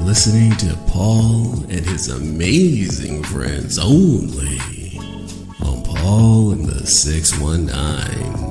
Listening to Paul and his amazing friends only on Paul and the 619.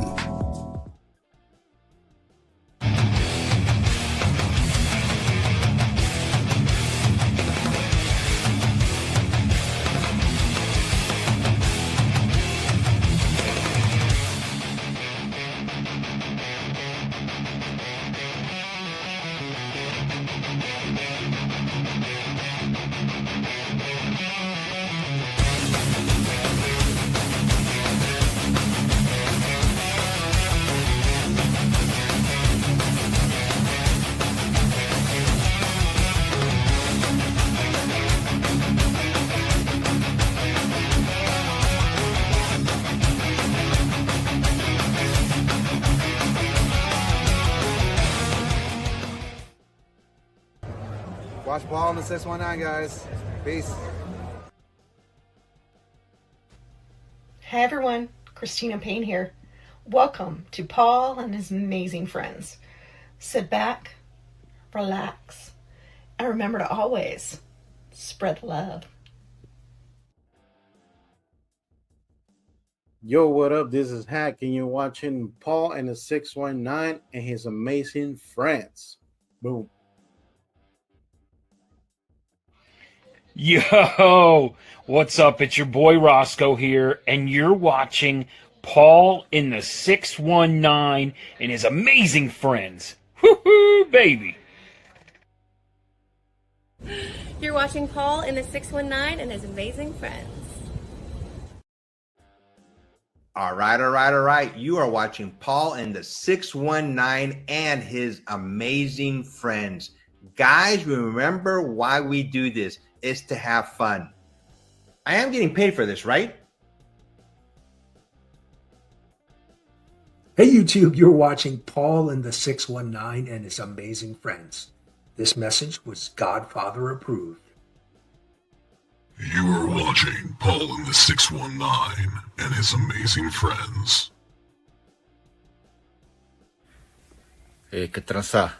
Watch Paul and the 619, guys. Peace. Hi everyone, Christina Payne here. Welcome to Paul and his amazing friends. Sit back, relax, and remember to always spread love. Yo, what up? This is Hack, and you're watching Paul and the 619 and his amazing friends. Boom. Yo, what's up? It's your boy Roscoe here, and you're watching Paul in the 619 and his amazing friends. Woohoo, baby! You're watching Paul in the 619 and his amazing friends. All right. You are watching Paul and the 619 and his amazing friends. Guys, remember why we do this. It's to have fun. I am getting paid for this, right? Hey YouTube, you're watching Paul and the 619 and his amazing friends. This message was Godfather approved. You are watching Paul and the 619 and his amazing friends. Hey, ¿qué tranza?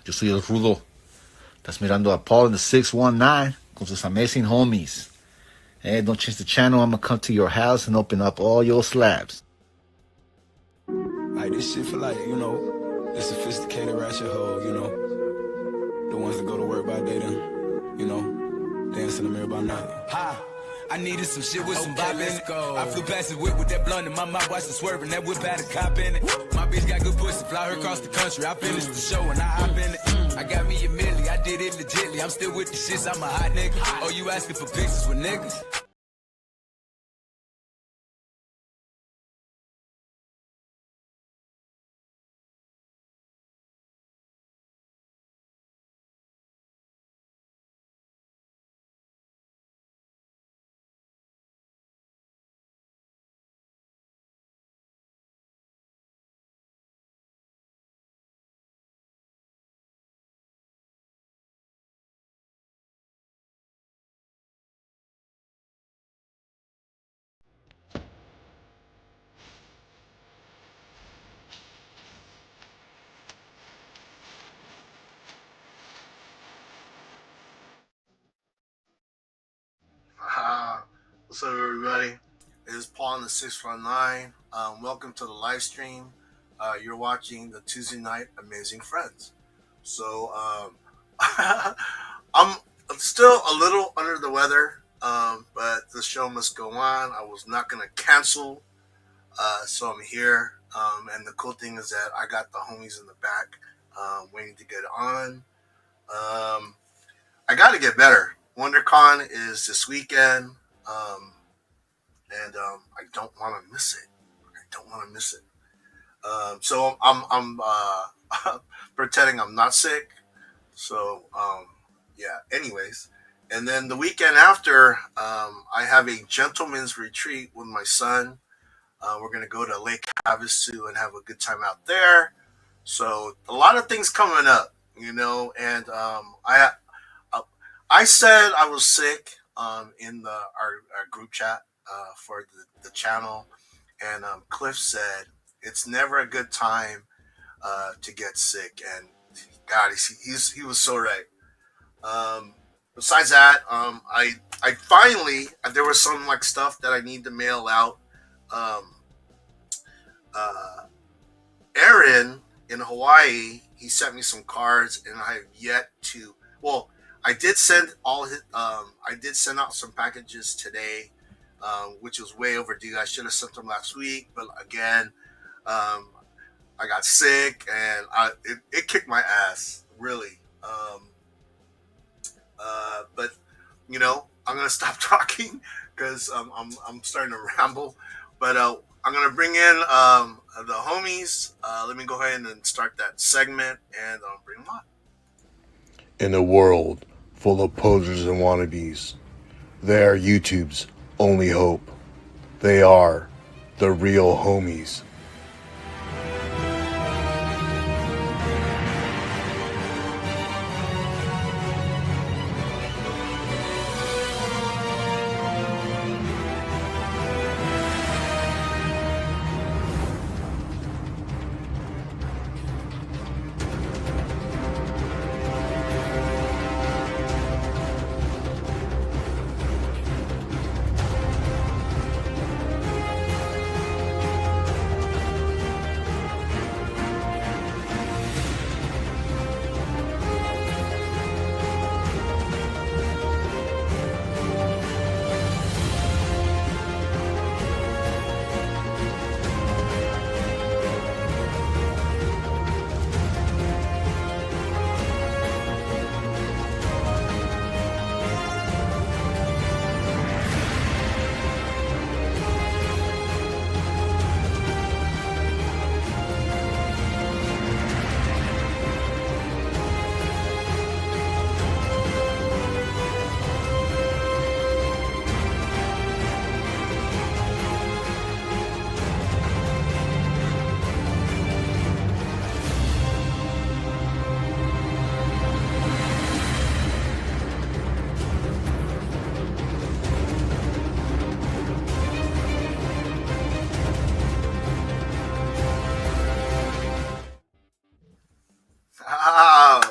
Yo soy el Rudo. Estás mirando a Paul and the 619 con sus amazing homies. Hey, don't change the channel. I'm gonna come to your house and open up all your slabs. Like this shit for like, the sophisticated ratchet hoe, the ones that go to work by day then, dance in the mirror by night. Ha! I needed some shit with some bop in it. I flew past the whip with that blunt in my mouth, watched it swerving. That whip had a cop in it. My bitch got good pussy, fly her across the country. I finished the show and I hop in it. I got me a milli, I did it legitly. I'm still with the shits, I'm a hot nigga. Oh, you asking for pictures with niggas? What's up, everybody? It is Paul in the 619. Welcome to the live stream. You're watching the Tuesday Night Amazing Friends. So I'm still a little under the weather, but the show must go on. I was not going to cancel, so I'm here. And the cool thing is that I got the homies in the back waiting to get on. I got to get better. WonderCon is this weekend, and I don't want to miss it. don't want to miss it. So I'm pretending I'm not sick. So yeah. Anyways, and then the weekend after, I have a gentleman's retreat with my son. We're gonna go to Lake Havasu and have a good time out there. So a lot of things coming up, and I said I was sick in our group chat for the channel, and Cliff said it's never a good time to get sick, and God, he was so right. Besides that, I finally, there was some like stuff that I need to mail out. Aaron in Hawaii, he sent me some cards, and I have yet to. Well, I did send I did send out some packages today, which was way overdue. I should have sent them last week, but again, I got sick, and it kicked my ass, really. But I'm gonna stop talking because I'm starting to ramble. But I'm gonna bring in the homies. Let me go ahead and start that segment, and bring them on. In a world full of posers and wannabes, they are YouTube's only hope. They are the real homies.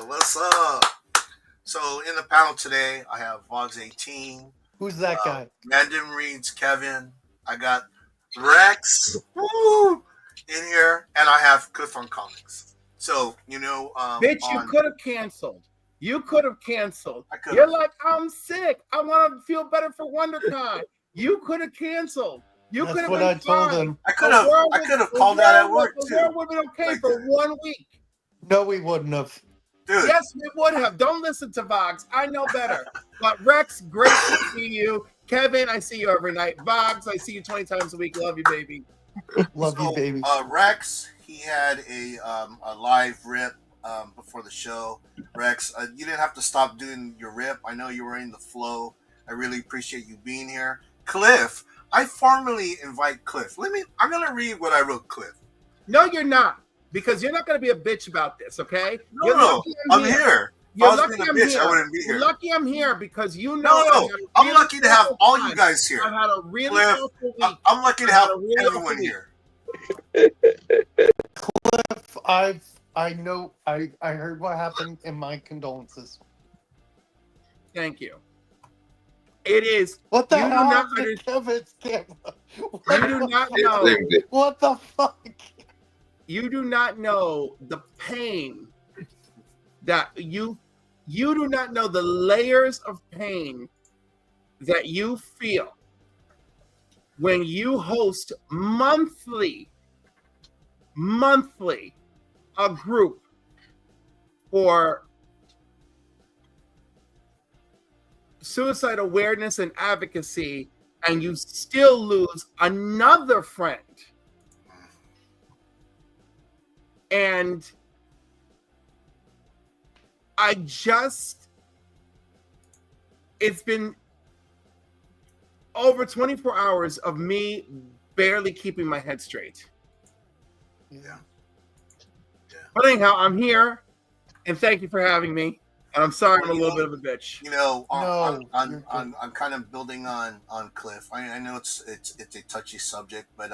What's up? So in the panel today, I have Vogs18. Who's that guy? Random Reads Kevin. I got Rex in here, and I have Cliff on Comics. So bitch, you could have canceled. You could have canceled. could've. You're like, I'm sick. I want to feel better for WonderCon. You could have canceled. You could That's have what been I told fine. him. I could have called that at work The too. world would have been okay for 1 week. No, we wouldn't have. Dude. Yes, we would have. Don't listen to Vox. I know better. But Rex, great to see you. Kevin, I see you every night. Vox, I see you 20 times a week. Love you, baby. Love you, baby. Rex, he had a live rip before the show. Rex, you didn't have to stop doing your rip. I know you were in the flow. I really appreciate you being here. Cliff, I formally invite Cliff. I'm gonna read what I wrote, Cliff. No, you're not. Because you're not going to be a bitch about this, okay? No, I'm here. If I was being a bitch, I wouldn't be here. You're lucky I'm here because I'm lucky to have all you guys here. I had a really Cliff, awful week. I'm lucky to have everyone here. Cliff, I know I heard what happened, and my condolences. Thank you. It is. What the you hell? Do not Kevin's camera. You do not know. What the fuck? You do not know the pain that you do not know the layers of pain that you feel when you host monthly a group for suicide awareness and advocacy, and you still lose another friend And it's been over 24 hours of me barely keeping my head straight. Yeah. But anyhow, I'm here, and thank you for having me. And I'm sorry I'm a little bit of a bitch. You know, I'm kind of building on Cliff. I know it's a touchy subject, but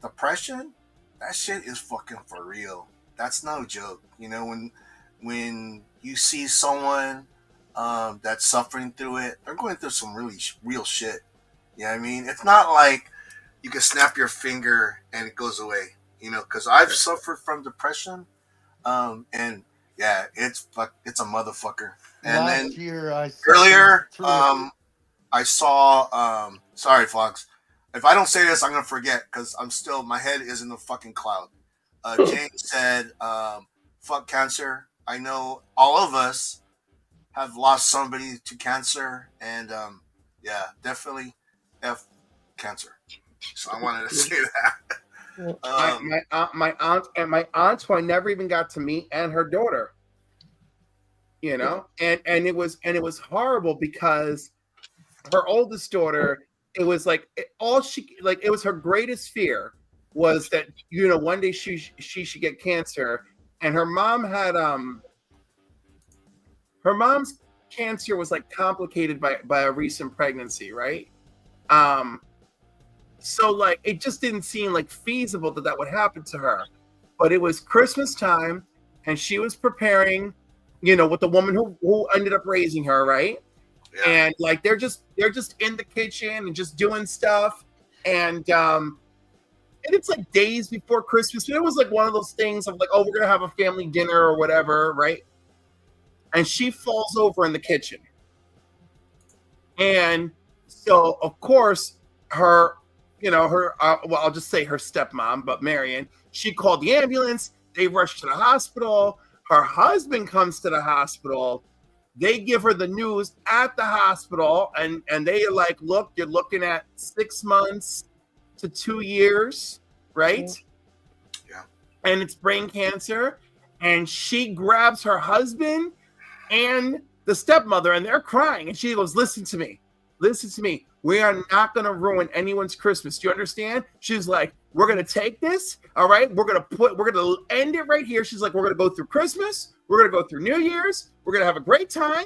depression, that shit is fucking for real. That's no joke. You know, when you see someone that's suffering through it, they're going through some really real shit. You know what I mean? It's not like you can snap your finger and it goes away. You know, because I've suffered from depression, and yeah, it's a motherfucker. And Last then year earlier, I saw. Sorry, Fox. If I don't say this, I'm gonna forget because my head is in the fucking cloud. James said, "Fuck cancer." I know all of us have lost somebody to cancer, and yeah, definitely F cancer. So I wanted to say that. My aunt who I never even got to meet, and her daughter. You know, and it was horrible because her oldest daughter, it was like it was her greatest fear was that, you know, one day she should get cancer, and her mom had her mom's cancer was like complicated by a recent pregnancy, right? So like it just didn't seem like feasible that would happen to her. But it was Christmas time, and she was preparing, you know, with the woman who ended up raising her, right? Yeah. And like they're just in the kitchen and just doing stuff, and it's like days before Christmas. It was like one of those things of like, oh, we're gonna have a family dinner or whatever, right? And she falls over in the kitchen, and so of course her, you know, well, I'll just say her stepmom, but Marion, she called the ambulance. They rushed to the hospital. Her husband comes to the hospital. They give her the news at the hospital, and they are like, look, you're looking at 6 months to 2 years, right? Yeah. And it's brain cancer. And she grabs her husband and the stepmother, and they're crying. And she goes, listen to me. We are not going to ruin anyone's Christmas. Do you understand? She's like, we're going to take this. All right. We're going to end it right here. She's like, we're going to go through Christmas. We're going to go through New Year's. We're going to have a great time.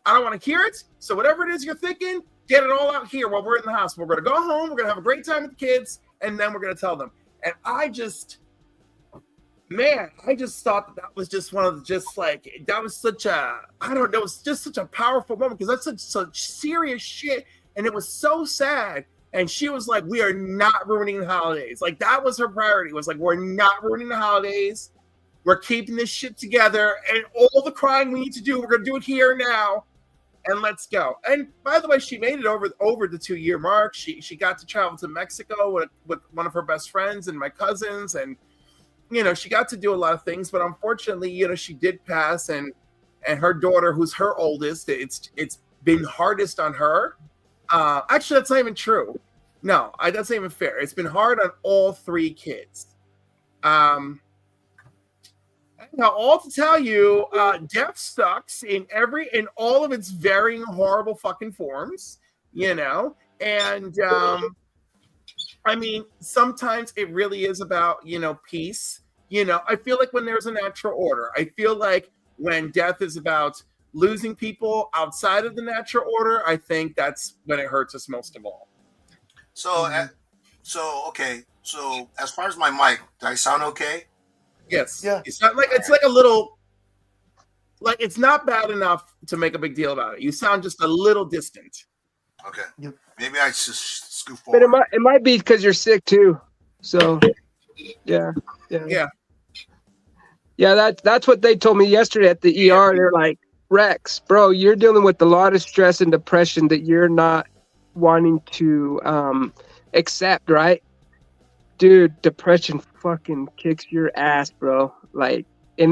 I don't want to hear it. So whatever it is you're thinking, get it all out here while we're in the hospital. We're going to go home. We're going to have a great time with the kids. And then we're going to tell them. And I just thought that was just one of the, that was such a, I don't know, it was just such a powerful moment because that's such serious shit. And it was so sad. And she was like, we are not ruining the holidays. Like, that was her priority. Was like, we're not ruining the holidays. We're keeping this shit together. And all the crying we need to do, we're going to do it here now. And let's go. And by the way, she made it over the 2-year mark. She got to travel to Mexico with one of her best friends and my cousins. And, you know, she got to do a lot of things. But unfortunately, you know, she did pass. And her daughter, who's her oldest, it's been hardest on her. Actually, that's not even true. No, that's not even fair. It's been hard on all 3 kids. Now, all to tell you, death sucks in all of its varying horrible fucking forms, you know? And, I mean, sometimes it really is about, you know, peace. You know, I feel like when there's a natural order, I feel like when death is about losing people outside of the natural order, I think that's when it hurts us most of all. So, okay. So, as far as my mic, do I sound okay? Yes. Yeah. It's not like it's like a little, like it's not bad enough to make a big deal about it. You sound just a little distant. Okay. Yep. Maybe I just scoot forward. But it might be because you're sick too. So, yeah. That's what they told me yesterday at the ER. They're like, Rex, bro, you're dealing with a lot of stress and depression that you're not wanting to accept, right? Dude, depression fucking kicks your ass, bro. Like, I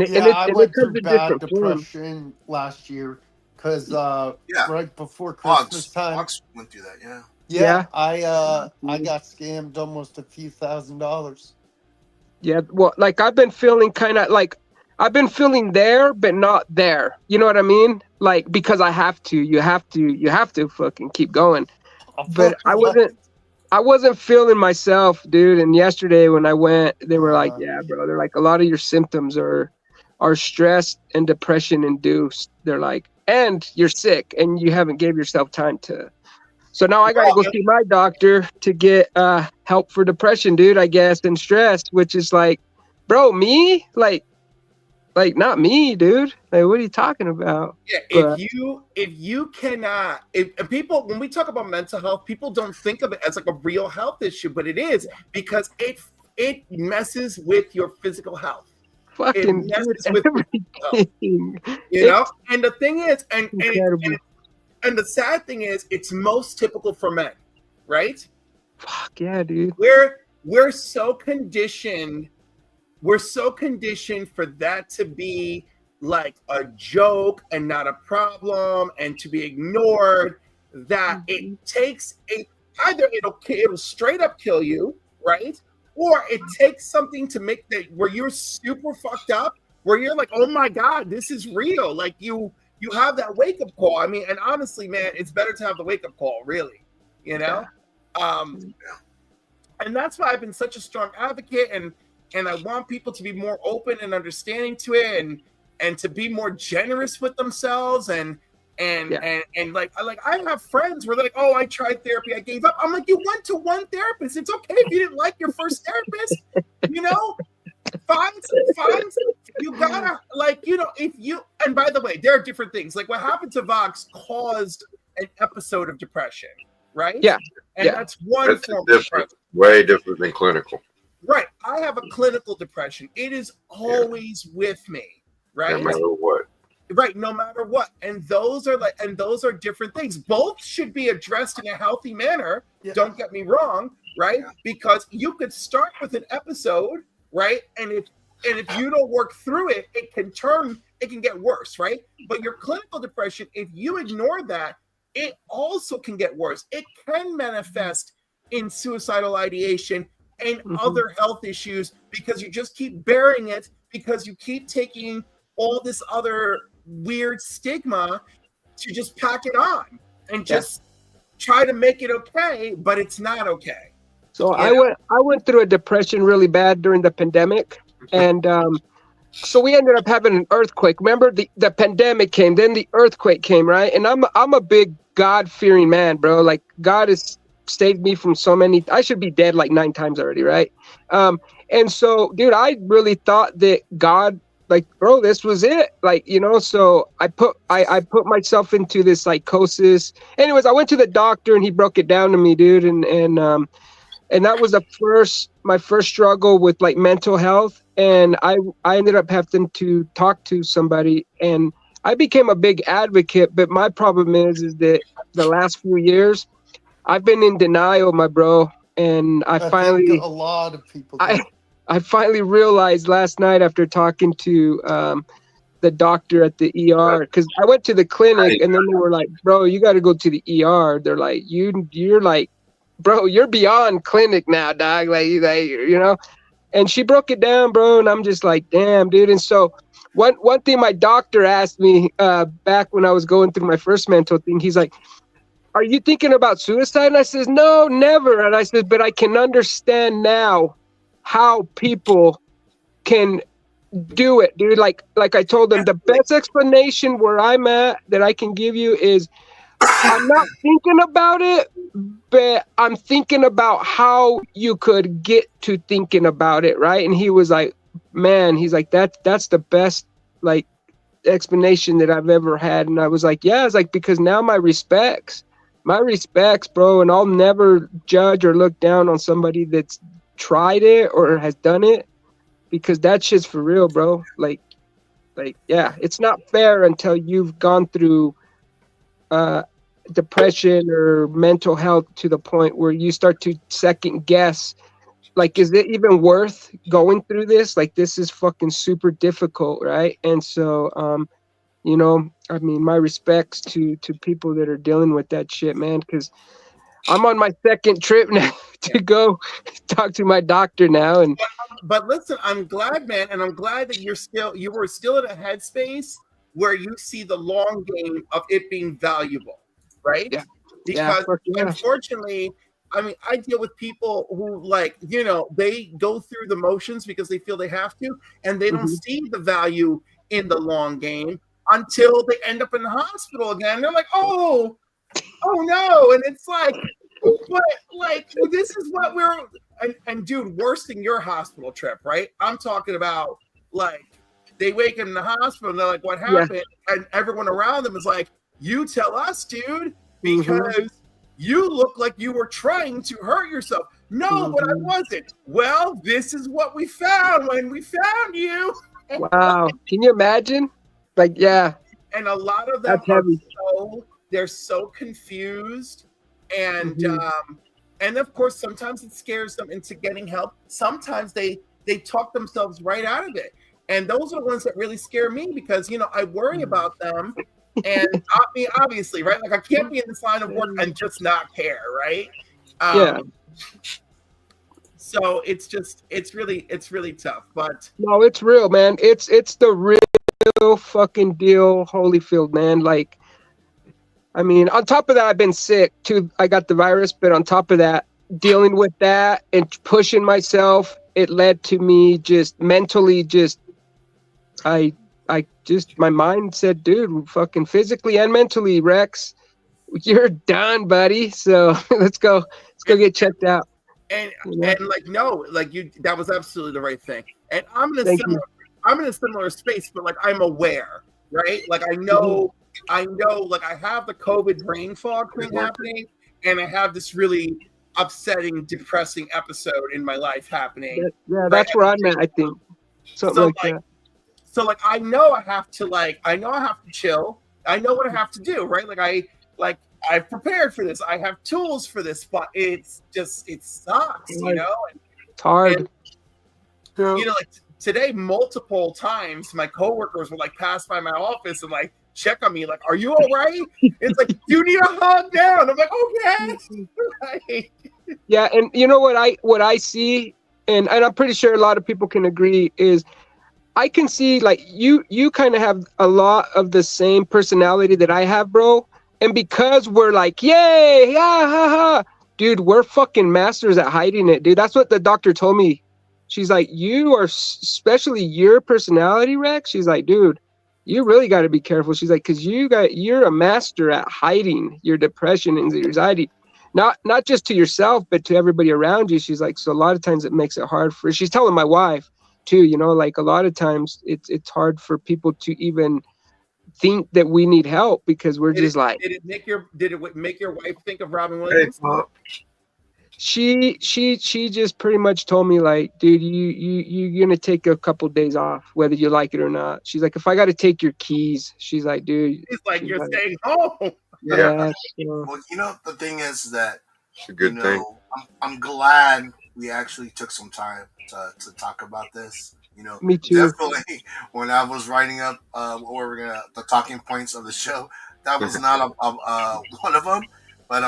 went through bad depression last year because right before Christmas time, Fox went through that. I got scammed almost a few $1,000s. Yeah, well, like I've been feeling kind of like I've been feeling there, but not there. You know what I mean? Like because I have to. You have to fucking keep going. But I wasn't feeling myself, dude. And yesterday when I went, they were like, "Yeah, bro." They're like, "A lot of your symptoms are stress and depression induced." They're like, "And you're sick, and you haven't gave yourself time to." So now I gotta go see my doctor to get help for depression, dude. I guess and stress, which is like, bro, me like not me, dude. Like, what are you talking about? Yeah, But, if you cannot, if people, when we talk about mental health, people don't think of it as like a real health issue, but it is because it messes with your physical health. fucking It messes dude, with your everything. health, you know. And the thing is, and the sad thing is, it's most typical for men, right? Fuck yeah, dude. We're so conditioned. We're so conditioned for that to be like a joke and not a problem and to be ignored that it takes either it'll straight up kill you, right? Or it takes something to make that where you're super fucked up, where you're like, oh my God, this is real. Like you have that wake up call. I mean, and honestly, man, it's better to have the wake up call, really, you know? And that's why I've been such a strong advocate and I want people to be more open and understanding to it and to be more generous with themselves and like I have friends where they're like, oh, I tried therapy, I gave up. I'm like, you went to one therapist. It's okay if you didn't like your first therapist, you know? Find you gotta like, you know, if you and by the way, there are different things. Like what happened to Vox caused an episode of depression, right? Yeah. And that's one form of depression. Way different than clinical. Right. I have a clinical depression. It is always with me, right? No matter what. Right, no matter what. And those are different things. Both should be addressed in a healthy manner. Yeah. Don't get me wrong, right? Yeah. Because you could start with an episode, right? And if you don't work through it, it can get worse, right? But your clinical depression, if you ignore that, it also can get worse. It can manifest in suicidal ideation and other health issues because you just keep burying it because you keep taking all this other weird stigma to just pack it on and just try to make it okay, but it's not okay. So I went through a depression really bad during the pandemic, and so we ended up having an earthquake. Remember the pandemic came, then the earthquake came, right? And I'm a big God-fearing man, bro. Like God has saved me from so many. I should be dead like 9 times already, right? And so, dude, I really thought that God, like, bro, this was it, like, you know. So I put myself into this psychosis. Anyways, I went to the doctor and he broke it down to me, dude, and that was my first struggle with like mental health. And I ended up having to talk to somebody, and I became a big advocate. But my problem is that the last few years, I've been in denial, my bro. And I finally, a lot of people. I finally realized last night after talking to the doctor at the ER, because I went to the clinic and then they were like, bro, you got to go to the ER. They're like, you're like, bro, you're beyond clinic now, dog. Like, you know. And she broke it down, bro. And I'm just like, damn, dude. And so one thing my doctor asked me back when I was going through my first mental thing, he's like, are you thinking about suicide? And I says, no, never. And I said, but I can understand now how people can do it, dude. Like I told them, the best explanation where I'm at that I can give you is I'm not thinking about it, but I'm thinking about how you could get to thinking about it, right? And he was like, man, he's like, that's the best like explanation that I've ever had. And I was like, yeah, it's like, because now my respects, bro. And I'll never judge or look down on somebody that's tried it or has done it, because that shit's for real, bro. Like yeah, it's not fair until you've gone through depression or mental health to the point where you start to second guess, like, is it even worth going through this? Like, this is fucking super difficult, right? And so you know, I mean, my respects to people that are dealing with that shit, man, because I'm on my second trip now to go talk to my doctor now. And but listen, I'm glad, man, and I'm glad that you were still in a headspace where you see the long game of it being valuable, right? Yeah. Because unfortunately, I mean, I deal with people who, like, you know, they go through the motions because they feel they have to, and they don't see the value in the long game until they end up in the hospital again. They're like, oh no. And it's like, but like, this is what we're, and dude, worse than your hospital trip, right? I'm talking about, like, they wake up in the hospital and they're like, what happened? Yeah. And everyone around them is like, you tell us, dude, because you look like you were trying to hurt yourself. No, but I wasn't. Well, this is what we found when we found you. Wow. Can you imagine? Like, yeah. And a lot of them they're so confused. And and of course, sometimes it scares them into getting help. Sometimes they talk themselves right out of it. And those are the ones that really scare me because, you know, I worry about them. And I mean, obviously, right? Like, I can't be in this line of work and just not care, right? Yeah. So it's really tough. But no, it's real, man. It's the real fucking deal, Holyfield, man. Like, I mean, on top of that, I've been sick too. I got the virus, but on top of that, dealing with that and pushing myself, it led to me just mentally my mind said, dude, fucking physically and mentally, Rex, you're done, buddy. So let's go get checked out. And like, no, like that was absolutely the right thing. And I'm in a similar space, but like, I'm aware, right? Like, I know, like, I have the COVID brain fog thing happening, and I have this really upsetting, depressing episode in my life happening. Yeah, that's where I'm at, I think. Something like that. So like, I know I have to chill. I know what I have to do, right? I've prepared for this. I have tools for this, but it sucks, you know? It's hard. You know, like today, multiple times, my coworkers would like pass by my office and like check on me, like, are you all right? It's like, you need a hug down. I'm like, okay. Yeah, and you know what I see, and I'm pretty sure a lot of people can agree, is I can see, like, you kind of have a lot of the same personality that I have, bro. And because we're like, yay, ha, ha, ha, dude, we're fucking masters at hiding it, dude. That's what the doctor told me. She's like, you are, especially your personality, Rex. She's like, dude, you really got to be careful. She's like, because you're a master at hiding your depression and your anxiety. Not just to yourself, but to everybody around you. She's like, so a lot of times it makes it hard for, she's telling my wife too, you know, like a lot of times it's hard for people to even think that we need help because we're did it make your wife think of Robin Williams? She just pretty much told me, like, dude, you're gonna take a couple days off whether you like it or not. She's like, if I got to take your keys, she's like, dude, it's like, you're staying home. Yeah. Well, you know, the thing is that it's a good thing. I'm glad we actually took some time to talk about this. You know, me too. Definitely, when I was writing up the talking points of the show, that was not one of them. But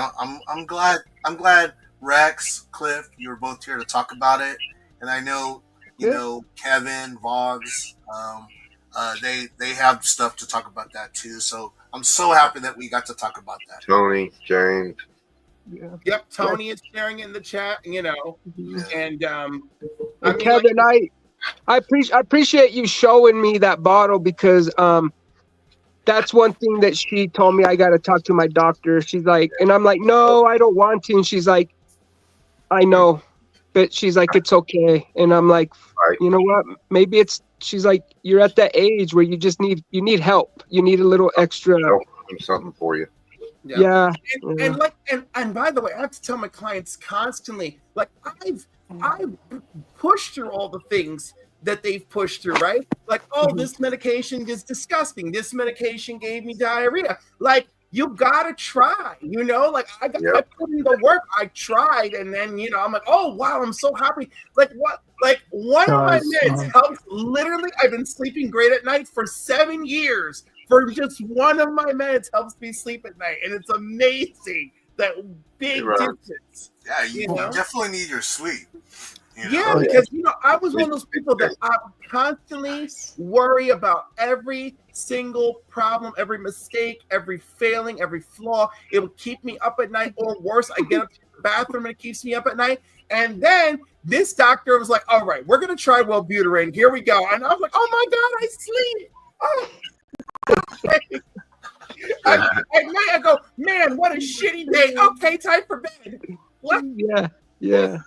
I'm glad Rex, Cliff, you were both here to talk about it, and I know know Kevin, Voggs, they have stuff to talk about that too. So I'm so happy that we got to talk about that. Tony, James. Yeah. Yep, Tony is sharing in the chat, you know, and Kevin, I appreciate you showing me that bottle because that's one thing that she told me I got to talk to my doctor. She's like, and I'm like, no, I don't want to. And she's like, I know, but she's like, it's okay. And I'm like, you know what? Maybe she's like, you're at that age where you need help. You need a little extra. Something for you. Yeah. And by the way, I have to tell my clients constantly, like, I've pushed through all the things that they've pushed through, right? Like, oh, this medication is disgusting. This medication gave me diarrhea. Like, you gotta try, you know? Like, I put in the work. I tried, and then, you know, I'm like, oh, wow, I'm so happy. Like, what? Like, one of my meds helps. Literally, I've been sleeping great at night for 7 years. For just one of my meds helps me sleep at night, and it's amazing. that big Right. distance. Yeah, you know? definitely need your sleep. Yeah, because I was one of those people that I constantly worry about every single problem, every mistake, every failing, every flaw. It would keep me up at night, or worse, I get up to the bathroom and it keeps me up at night. And then this doctor was like, "All right, we're gonna try Wellbutrin. Here we go." And I was like, "Oh my god, I sleep." At night, I go, "Man, what a shitty day." Okay, time for bed. What? Yeah.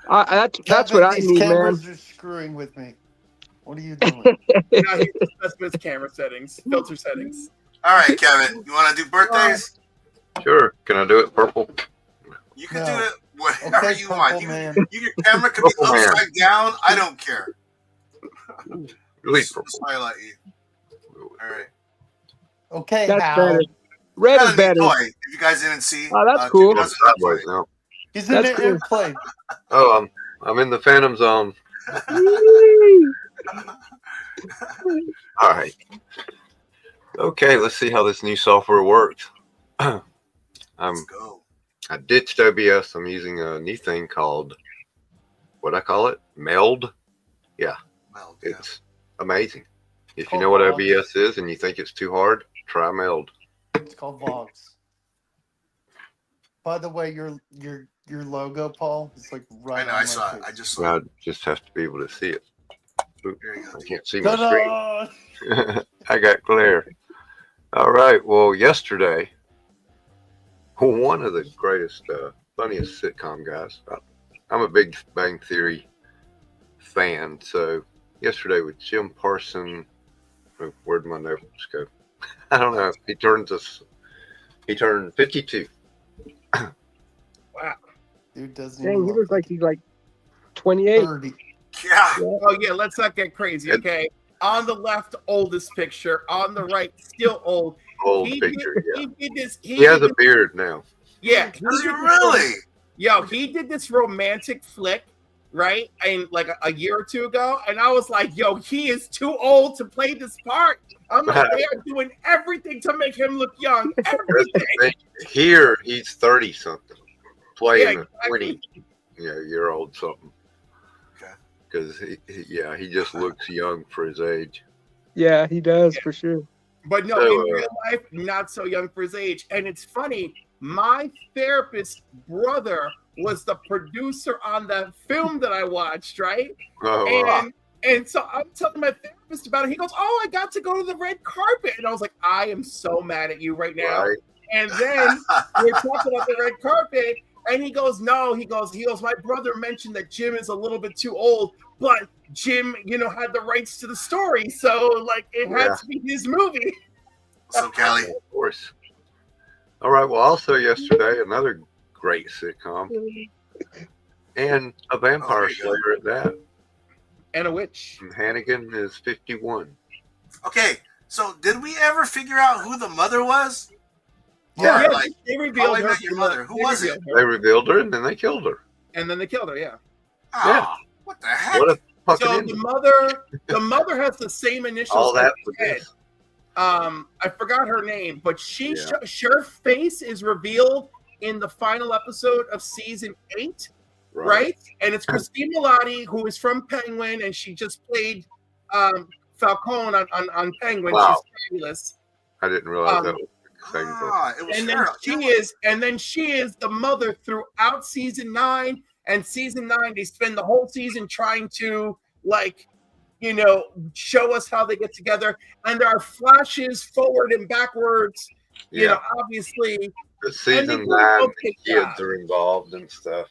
That's Kevin, what I these need, cameras man. are screwing with me. What are you doing? No, he's just his camera settings, filter settings. All right, Kevin, you want to do birthdays? Sure. Can I do it purple? You can do it whatever you want. Your camera can be Purple man. upside down. I don't care. Really Just highlight you. All right. Okay, That's Hal. better. Red Got is a new better. toy, if you guys didn't see. Oh, that's cool. Kevin has a new Sideways toy. now. He's in That's the cool. airplane. Oh, I'm in the Phantom Zone. All right. Okay, let's see how this new software works. Let's go. I ditched OBS. I'm using a new thing called, what I call it? Meld. Yeah. Meld, it's amazing. If you know what OBS is and you think it's too hard, try Meld. It's called Vlogs. By the way, your logo, Paul, is like right. I know. on I my saw it. face. I just saw it. I just have to be able to see it. Oop, There you go. I can't see my Ta-da! screen. I got glare. All right. Well, yesterday, one of the greatest, funniest sitcom guys. I'm a Big Bang Theory fan. So yesterday with Jim Parsons, where'd my notes go? I don't know. He turned 52. Wow. Dude doesn't Dang, even he look looks like he's like 28. 30. Yeah. Oh yeah, let's not get crazy, okay? On the left, oldest picture. On the right, still old. Old He picture, did- yeah. He did this. He has did a this- beard now. Yeah. Does he did this- really? Yo, he did this romantic flick, right? And like a year or two ago, and I was like, yo, he is too old to play this part. I'm like, they are doing everything to make him look young. Everything. Here, he's 30 something, playing Yeah, a 20 year old something. Okay. Because he just looks young for his age. Yeah, he does for sure. But no, So, in real life, not so young for his age. And it's funny, my therapist's brother was the producer on that film that I watched, right? Oh, wow. And so I'm telling my therapist about it. He goes, "Oh, I got to go to the red carpet." And I was like, "I am so mad at you right now." Right. And then we're talking about the red carpet, and he goes, "No," he goes, "My brother mentioned that Jim is a little bit too old, but Jim, had the rights to the story, so like it had to be his movie." So Callie, Of course. All right. Well, also yesterday, another great sitcom and a vampire slayer at that. And a witch. And Hannigan is 51. okay. So did we ever figure out who the mother was? Yeah, Or, like, they revealed How I her. Met Your Mother. Who was it? They revealed her and then they killed her. And then they killed her. Yeah. Ah, what the heck? What a fucking So idiot. the mother has the same initials. All that as for Ted. this. I forgot her name, but Yeah. her face is revealed in the final episode of season 8, right? And it's Christine Milioti, who is from Penguin, and she just played Falcone on Penguin. Wow. She's fabulous. I didn't realize that was the same girl. It was And her. then she is the mother throughout season 9. And season 9, they spend the whole season trying to show us how they get together. And there are flashes forward and backwards. Obviously. The season do 9, an the okay kids job. are involved and stuff.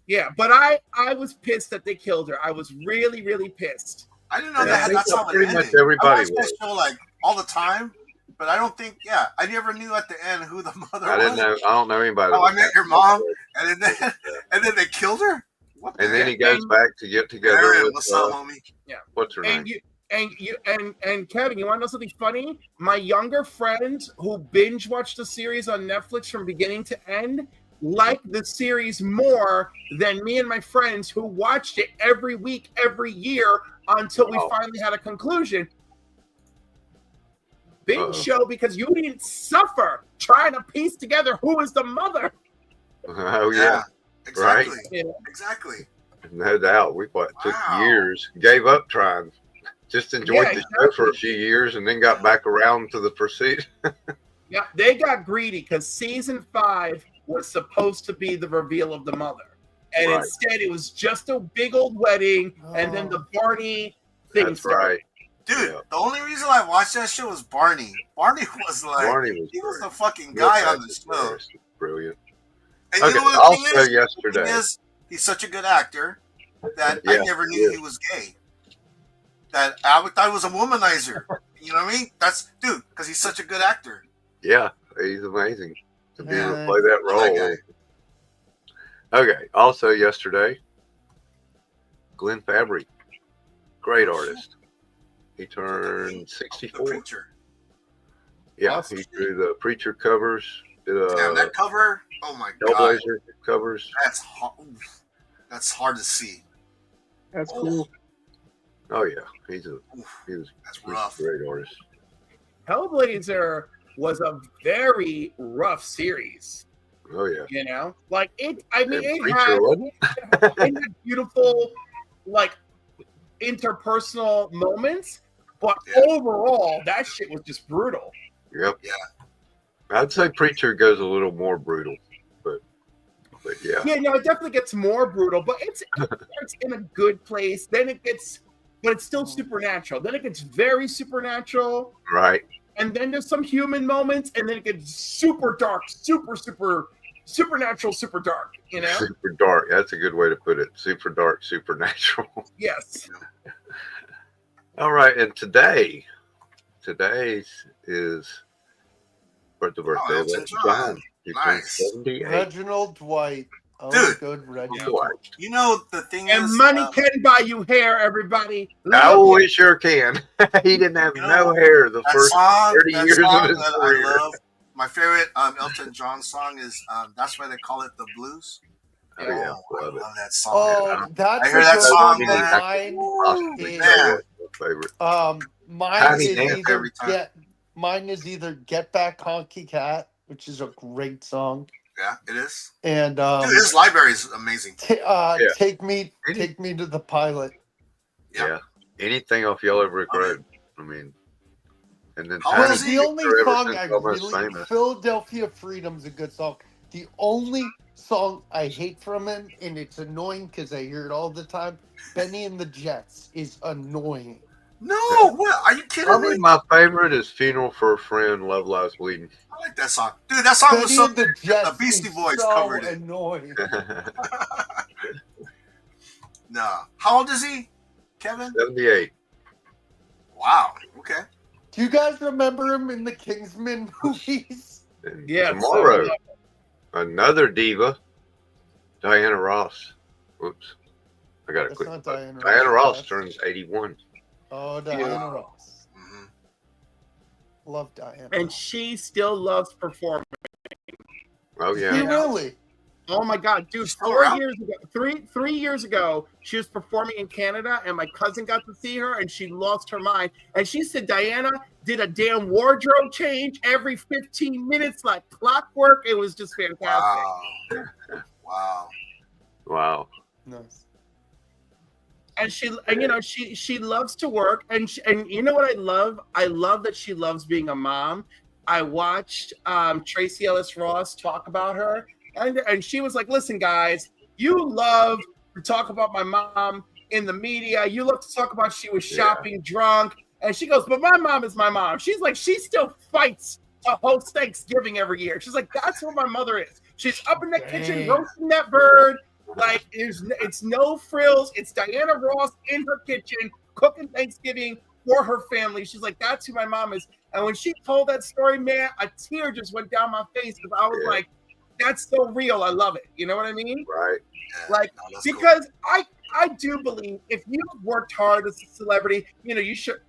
Yeah, but I was pissed that they killed her. I was really, really pissed. I didn't know Yeah, I think that's how it pretty ended. much everybody I watch this show like all the time, but I don't think. Yeah, I never knew at the end who the mother I was. didn't know. I don't know anybody. Oh, I that met your was mom, that. and then they killed her. What the And then heck? he goes back to get together Aaron, with what's up, homie? Yeah. what's her name? And Kevin, you want to know something funny? My younger friends who binge watched the series on Netflix from beginning to end like the series more than me and my friends who watched it every week, every year until we finally had a conclusion. Binge show because you didn't suffer trying to piece together who is the mother. Oh yeah, exactly. Right. Yeah. Exactly. No doubt. We took years, gave up trying, just enjoyed Yeah, the show for a few years, and then got back around to the pursuit. Yeah, they got greedy because season 5 was supposed to be the reveal of the mother, and Right. instead it was just a big old wedding, and then the Barney thing That's started. right. Dude, the only reason I watched that show was Barney. Barney was like, Barney was he was great. the fucking guy Real on the show. hilarious. Brilliant. And Okay, you know what the thing also is? yesterday. The thing is, he's such a good actor that Yeah, I never knew he he was gay. That I thought he was a womanizer. You know what I mean? That's dude, because he's such a good actor. Yeah, he's amazing to be able to Yeah. play that role. Okay, also yesterday, Glenn Fabry, great artist. He turned 64. The Preacher. Yeah, Awesome. he drew the Preacher covers, did Damn, that cover. Oh my god. Hellblazer covers. That's hard to see. That's cool. Oh yeah, he's rough. a great artist. Hellblazer was a very rough series. Oh yeah. You know, like it. I mean, And it Preacher, had, wasn't it had beautiful, like interpersonal moments, but overall, that shit was just brutal. Yep. Yeah. I'd say Preacher goes a little more brutal, but yeah. Yeah, no, it definitely gets more brutal, but it starts in a good place. Then it gets, but it's still supernatural. Then it gets very supernatural, Right. and then there's some human moments, and then it gets super dark, supernatural, super dark. You know? Super dark. That's a good way to put it. Super dark, supernatural. Yes. All right, and today's is the birthday of Elton John. He turned Nice. 78. Reginald Dwight. Oh, Dude. good Reginald. You know the thing And is, money can buy you hair, everybody. Oh, we sure can. He didn't have no hair the that first song, 30 that years song of his that career. I love. My favorite Elton John song is That's Why They Call It the Blues. Oh, yeah, I love it. love that song. Oh, that's I hear a that good song, one, man. but mine Possibly is, my favorite. mine Tiny is Dance either every time. Get Back Honky Cat, which is a great song, Yeah, it is. and Dude, his library is amazing. Yeah. Take Me to the Pilot. Yeah. Anything off Yellow Brick Road. I mean, and then Well, Tiny the Dance only Forever song Since I Almost really Famous. Philadelphia Freedom's a good song. The only song I hate from him, and it's annoying because I hear it all the time, Benny and the Jets is annoying. No, what? Are you kidding Probably me? my favorite is Funeral for a Friend, Love Lies Bleeding. I like that song. Dude, that song was Benny so and the Jets the Beastie is Boys so covered it. annoying. No. How old is he, Kevin? 78. Wow. Okay. Do you guys remember him in the Kingsman movies? And Yeah, tomorrow, so- another diva, Diana Ross. Whoops. I got to That's quit. not Diana Diana Ross. Ross turns 81. Oh, Diana Yeah. Ross. Love Diana. And she still loves performing. Oh, yeah. He really? Oh my God, dude! still 4 around? years ago, three years ago, she was performing in Canada, and my cousin got to see her, and she lost her mind. And she said Diana did a damn wardrobe change every 15 minutes, like clockwork. It was just fantastic. Wow. Wow. Wow. Nice. And she loves to work, and you know what I love? I love that she loves being a mom. I watched Tracy Ellis Ross talk about her, and she was like, "Listen, guys, you love to talk about my mom in the media. You love to talk about she was shopping drunk." And she goes, "But my mom is my mom." She's like, she still fights to host Thanksgiving every year. She's like, that's what my mother is. She's up in the kitchen roasting that bird. Like, it's no frills. It's Diana Ross in her kitchen cooking Thanksgiving for her family. She's like, that's who my mom is. And when she told that story, man, a tear just went down my face because I was like, that's so real. I love it. You know what I mean? Right. Like, because I do believe if you worked hard as a celebrity, you should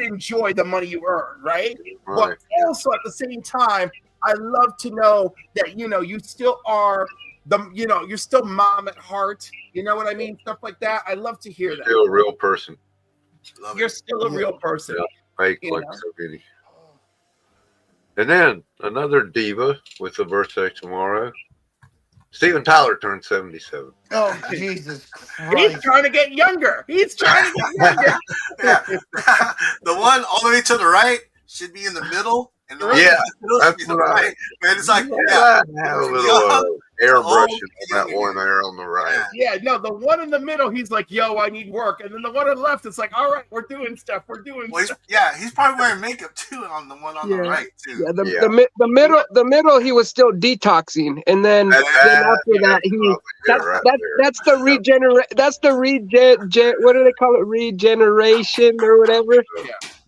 enjoy the money you earn, right? But also at the same time, I love to know that you still are you're still mom at heart. You know what I mean? Stuff like that. I love to hear that. Still a real person. You're still a real person. Yeah. Fake You like know? so many. And then another diva with a birthday tomorrow. Steven Tyler turned 77. Oh, Jesus He's Christ. trying to get younger. He's trying to get younger. Yeah. The one all the way to the right should be in the middle. And the one Yeah, in the middle should be that's the right. right. And it's like, Yeah, yeah. have a little Young, airbrushing old, on that one there on the right. Yeah, no, the one in the middle, he's like, yo, I need work. And then the one on the left, it's like, all right, we're doing stuff. We're doing Well, stuff. he's probably wearing makeup too on the one on the right too. Yeah, the middle he was still detoxing, and then after that that's the what do they call it, regeneration or whatever.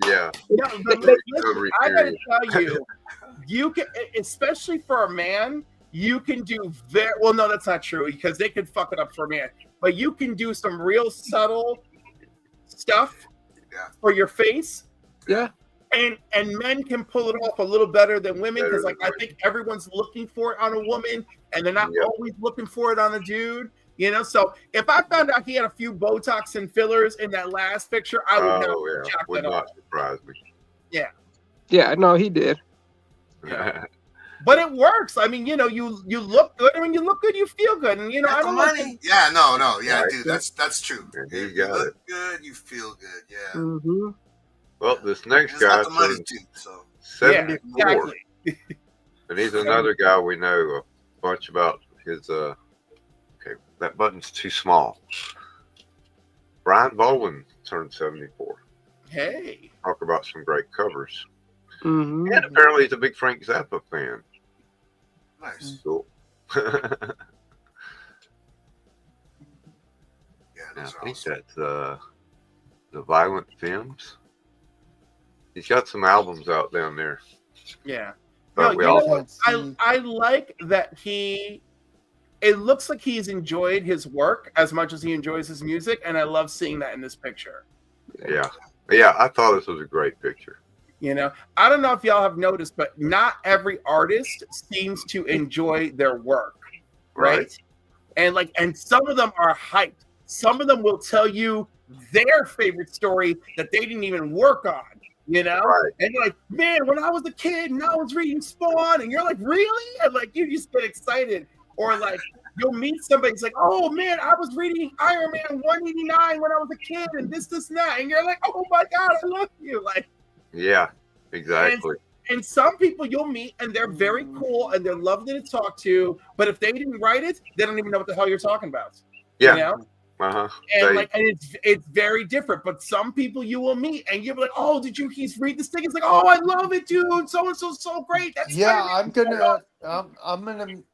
Yeah. No, but listen, I gotta tell you, you can, especially for a man, you can do very well. No, that's not true because they could fuck it up for a man. But you can do some real subtle stuff for your face. Yeah. And men can pull it off a little better than women because, like, I think everyone's looking for it on a woman, and they're not always looking for it on a dude. You know, so if I found out he had a few Botox and fillers in that last picture, I would not shock would that not off. surprise me. Yeah. Yeah, no, he did. But it works. I mean, you know, you look good. I mean, you look good, you feel good, and you know, I don't know. Yeah, no, yeah, dude, that's true. He You got it. look good, you feel good. Yeah. Mm-hmm. Well, this next It's guy got the money turned too. So 74. exactly. And he's another guy we know a bunch about. His okay, that button's too small. Brian Bowen turned 74. Hey. Talk about some great covers. Mm-hmm. And apparently he's a big Frank Zappa fan. Nice. Cool. I think that's the Violent Femmes. He's got some albums out down there. Yeah. But No, we you know also what? I like that it looks like he's enjoyed his work as much as he enjoys his music, and I love seeing that in this picture. yeah. I thought this was a great picture. You know, I don't know if y'all have noticed, but not every artist seems to enjoy their work, right? And some of them are hyped. Some of them will tell you their favorite story that they didn't even work on, you know? And you're like, man, when I was a kid and I was reading Spawn, and you're like, really? And like, you just get excited. Or like, you'll meet somebody, it's like, oh man, I was reading Iron Man 189 when I was a kid, and this, and that. And you're like, oh my God, I love you. Like, Yeah, exactly. and some people you'll meet and they're very cool and they're lovely to talk to, but if they didn't write it, they don't even know what the hell you're talking about. Yeah. You know? Uh-huh. And it's very different. But some people you will meet and you'll be like, oh, did you read this thing? It's like, oh, I love it, dude. So and so great. That's I'm gonna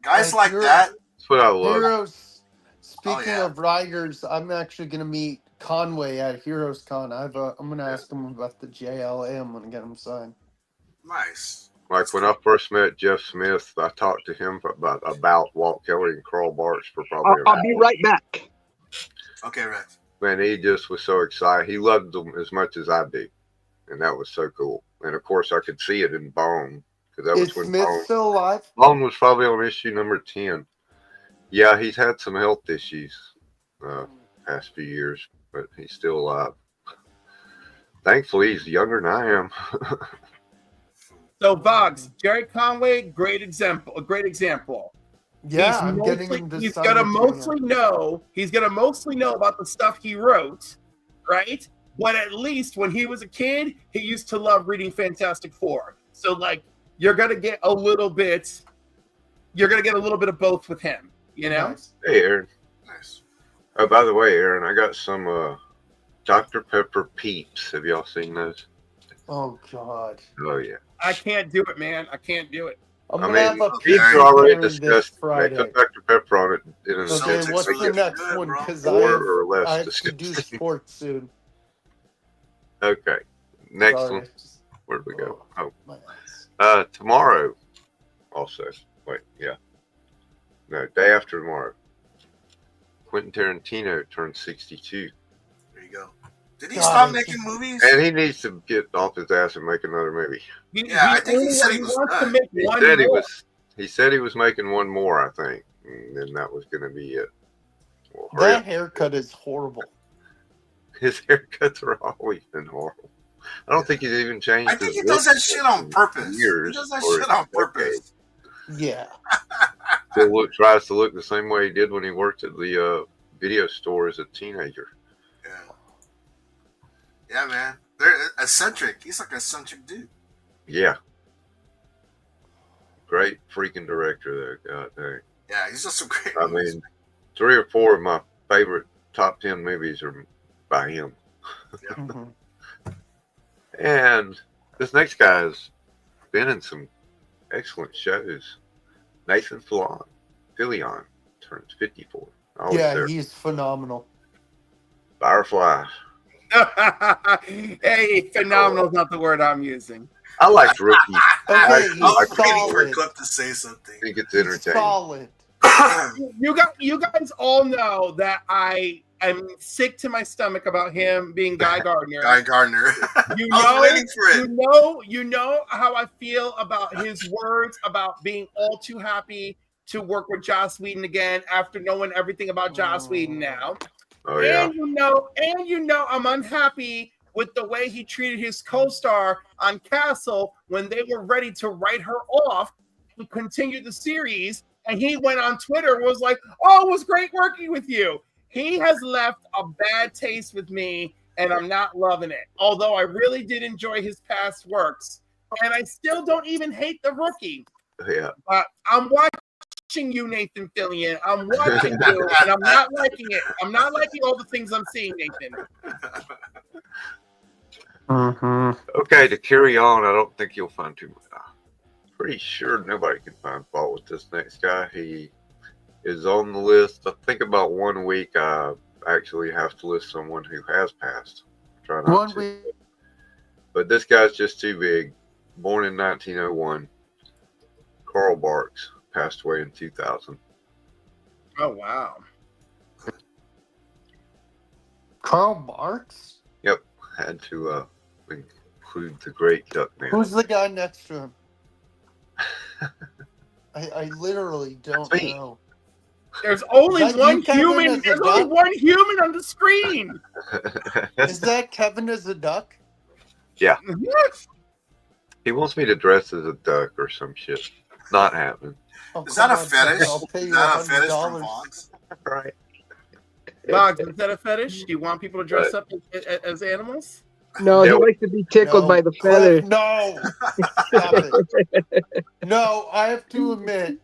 guys like that. That's what I love. Heroes. Speaking of writers, I'm actually gonna meet Conway at Heroes Con. I'm gonna ask him about the JLA. I'm gonna get him signed. Nice. Like when I first met Jeff Smith, I talked to him about Walt Kelly and Carl Barks for probably. I'll be right back. Okay, Rex. Man, he just was so excited. He loved them as much as I do, and that was so cool. And of course, I could see it in Bone because that was Is when Smith Bone, still alive? Bone was probably on issue number 10. Yeah, he's had some health issues past few years, but he's still alive. Thankfully, he's younger than I am. So Boggs, Jerry Conway, great example. A great example. Yeah, I'm getting him to He's sign gonna it to mostly know. He's gonna mostly know about the stuff he wrote, right? But at least when he was a kid, he used to love reading Fantastic Four. So like, you're gonna get a little bit. You're gonna get a little bit of both with him. You know. Hey, Aaron. Nice. Oh, by the way, Aaron, I got some Dr. Pepper Peeps. Have y'all seen those? Oh God. Oh yeah. I can't do it, man. I can't do it. I'm I gonna mean, have a Peeps pizza are already this discussed. They Friday. put Dr. Pepper on it. In an Okay, attempt to what's make the it next one? Because more or less I have to do disgusting. sports soon. Okay. Next Sorry. one. Where'd we go? Oh. Tomorrow. Also. Wait, yeah. No, day after tomorrow. Quentin Tarantino turned 62. There you go. Did he stop making movies? And he needs to get off his ass and make another movie. I think he said he was wants to done. make He one said more. he said he was making one more, I think. And then that was going to be it. Well, hurry That up. haircut is horrible. His haircuts are always been horrible. I don't think he's even changed. I think he does that shit on purpose. Years He does that or shit on decades. purpose. Yeah. Still tries to look the same way he did when he worked at the video store as a teenager. Yeah, man. They're eccentric. He's like an eccentric dude. Yeah. Great freaking director there. God dang. Yeah, he's just some great I movies. mean, 3 or 4 of my favorite top 10 movies are by him. And this next guy has been in some excellent shows. Nathan Fillion turns 54. Always Yeah, there. he's phenomenal. Firefly. Hey, phenomenal is not the word I'm using. I like Rookie. Okay, I he's like waiting for solid. Clip to say something. I think it's entertaining. Solid. You guys all know that I am sick to my stomach about him being Guy Gardner. Guy Gardner. You I was know, waiting for it. you know how I feel about his words about being all too happy to work with Joss Whedon again after knowing everything about Joss Whedon now. Oh, yeah. And you know I'm unhappy with the way he treated his co-star on Castle when they were ready to write her off and continue the series. And he went on Twitter and was like, "Oh, it was great working with you." He has left a bad taste with me, and I'm not loving it. Although I really did enjoy his past works, and I still don't even hate The Rookie. Yeah. But I'm watching you, Nathan Fillion. I'm watching you, and I'm not liking it. I'm not liking all the things I'm seeing, Nathan. Okay, to carry on, I don't think you'll find too much. Pretty sure nobody can find fault with this next guy. He is on the list. I think about 1 week I actually have to list someone who has passed. Try not 1 to. week. But this guy's just too big. Born in 1901. Carl Barks passed away in 2000. Oh, wow. Carl Barks? Yep, had to include the great Duckman. Who's the guy next to him? I literally don't Me. know. There's only Is that one you, Kevin, human. as a There's only duck? one human on the screen. Is that Kevin as a duck? Yeah. He wants me to dress as a duck or some shit. Not happening. Oh, Is that come a on, fetish? Kevin, I'll pay Is you that a fetish from $100. Vox? Right. Boggs, is that a fetish? Do you want people to dress up as animals? No, he No. likes to be tickled No, by the Cliff, feather. no. Stop it. No, I have to admit,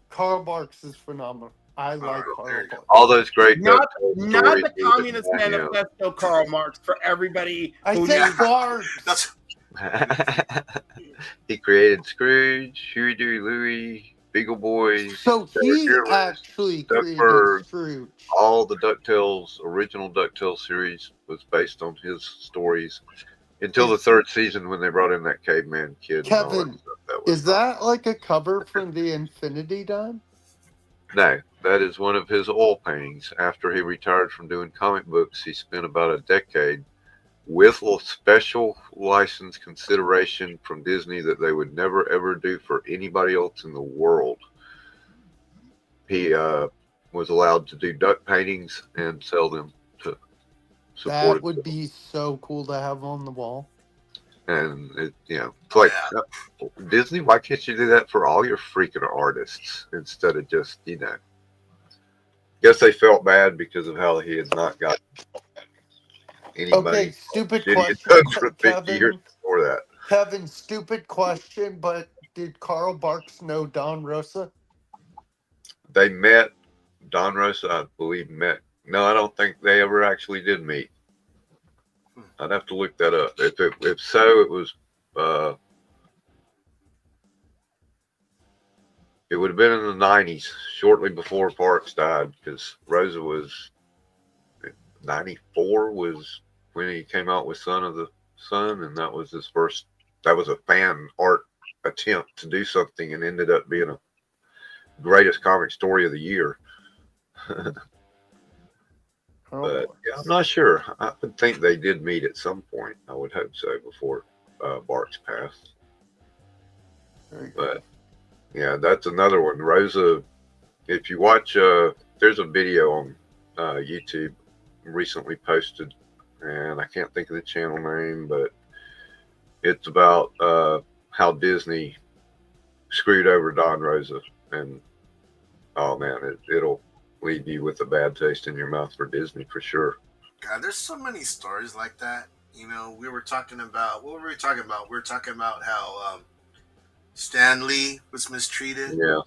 Carl Barks is phenomenal. I like Carl Barks. All those great Not DuckTales not stories the he was Communist in, you know. Manifesto, Karl Marx, for everybody I who said needs. Barks. That's He created Scrooge, Huey, Dewey, Louie, Beagle Boys, So he Fearless, actually created Duckburg. Scrooge. all the DuckTales, original DuckTales series was based on his stories until the 3rd season when they brought in that caveman kid. and all that Kevin, stuff. That was is that like a cover from the Infinity Dime? No, that is one of his oil paintings. After he retired from doing comic books, he spent about a decade with a special license consideration from Disney that they would never ever do for anybody else in the world. He was allowed to do duck paintings and sell them to support That would be so cool to have on the wall. And it, you know, it's like Disney. Why can't you do that for all your freaking artists instead of just, you know? Guess they felt bad because of how he had not got anybody. Okay, stupid shit he had question, done for 50 years Kevin. before that. Kevin, stupid question, but did Carl Barks know Don Rosa? They met. Don Rosa, I believe, met. No, I don't think they ever actually did meet. I'd have to look that up. If so, it was. It would have been in the 90s, shortly before Parks died, because Rosa was 94 was when he came out with Son of the Sun, and that was his first. That was a fan art attempt to do something, and ended up being a greatest comic story of the year. But yeah, I'm not sure. I would think they did meet at some point. I would hope so before Barks passed. But yeah, that's another one. Rosa, if you watch, there's a video on YouTube recently posted and I can't think of the channel name, but it's about how Disney screwed over Don Rosa, and oh man, it'll leave you with a bad taste in your mouth for Disney for sure. God, there's so many stories like that. We were talking about, what were we talking about? We were talking about how Stan Lee was mistreated. Yeah.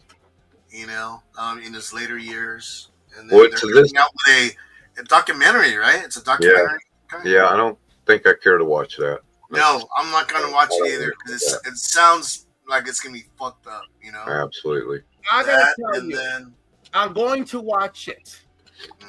In his later years, and then Well, they're to coming this- out with a documentary, right? It's a documentary. Yeah, I don't think I care to watch that. No, I'm not gonna watch it either because it sounds like it's gonna be fucked up. Absolutely. I gotta That, tell and you, then I'm going to watch it.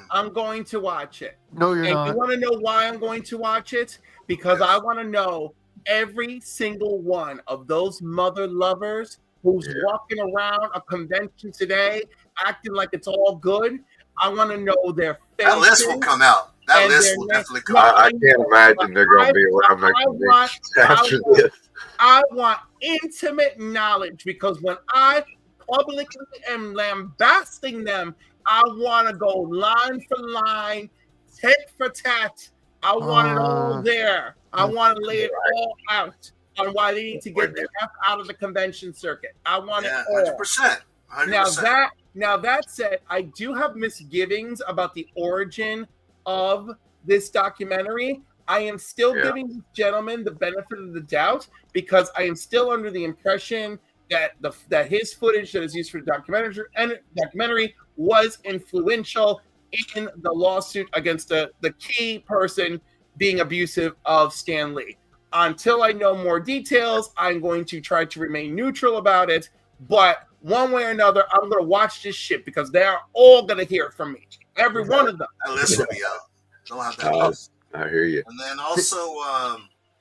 I'm going to watch it. No, you're and not. you want to know why I'm going to watch it? Because I want to know every single one of those mother lovers who's walking around a convention today acting like it's all good. I want to know their faces. that list will come out. That and list their will next- definitely come No, out. I can't imagine they're going to be around that convention after this. I want intimate knowledge, because when I publicly am lambasting them, I want to go line for line, tit for tat. I want it all there. I want to lay it all out on why they need to get the F out of the convention circuit. I want it all. 100%. 100%. Now that said, I do have misgivings about the origin of this documentary. I am still giving this gentleman the benefit of the doubt, because I am still under the impression that that his footage that is used for the documentary was influential in the lawsuit against the key person being abusive of Stan Lee. Until I know more details, I'm going to try to remain neutral about it. But one way or another, I'm going to watch this shit, because they are all going to hear it from me. Every one of them. That list will be out. They'll have that list. I hear you. And then also,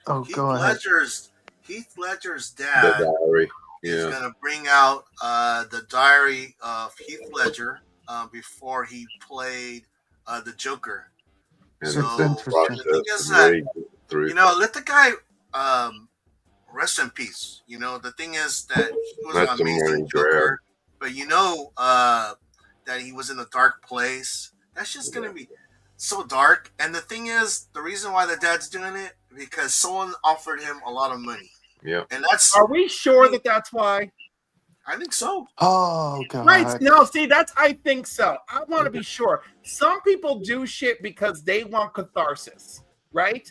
go ahead. Heath Ledger's The dad diary. is Yeah. going to bring out the diary of Heath Ledger before he played the Joker. And So the the thing is process that, and through. let the guy rest in peace. The thing is that he was That's an the amazing morning Joker, but that he was in a dark place. That's just going to be so dark. And the thing is, the reason why the dad's doing it, because someone offered him a lot of money. Yeah. And that's. Are we sure that that's why? I think so. Oh god. Right. No, see, I think so. I want to be sure. Some people do shit because they want catharsis, right?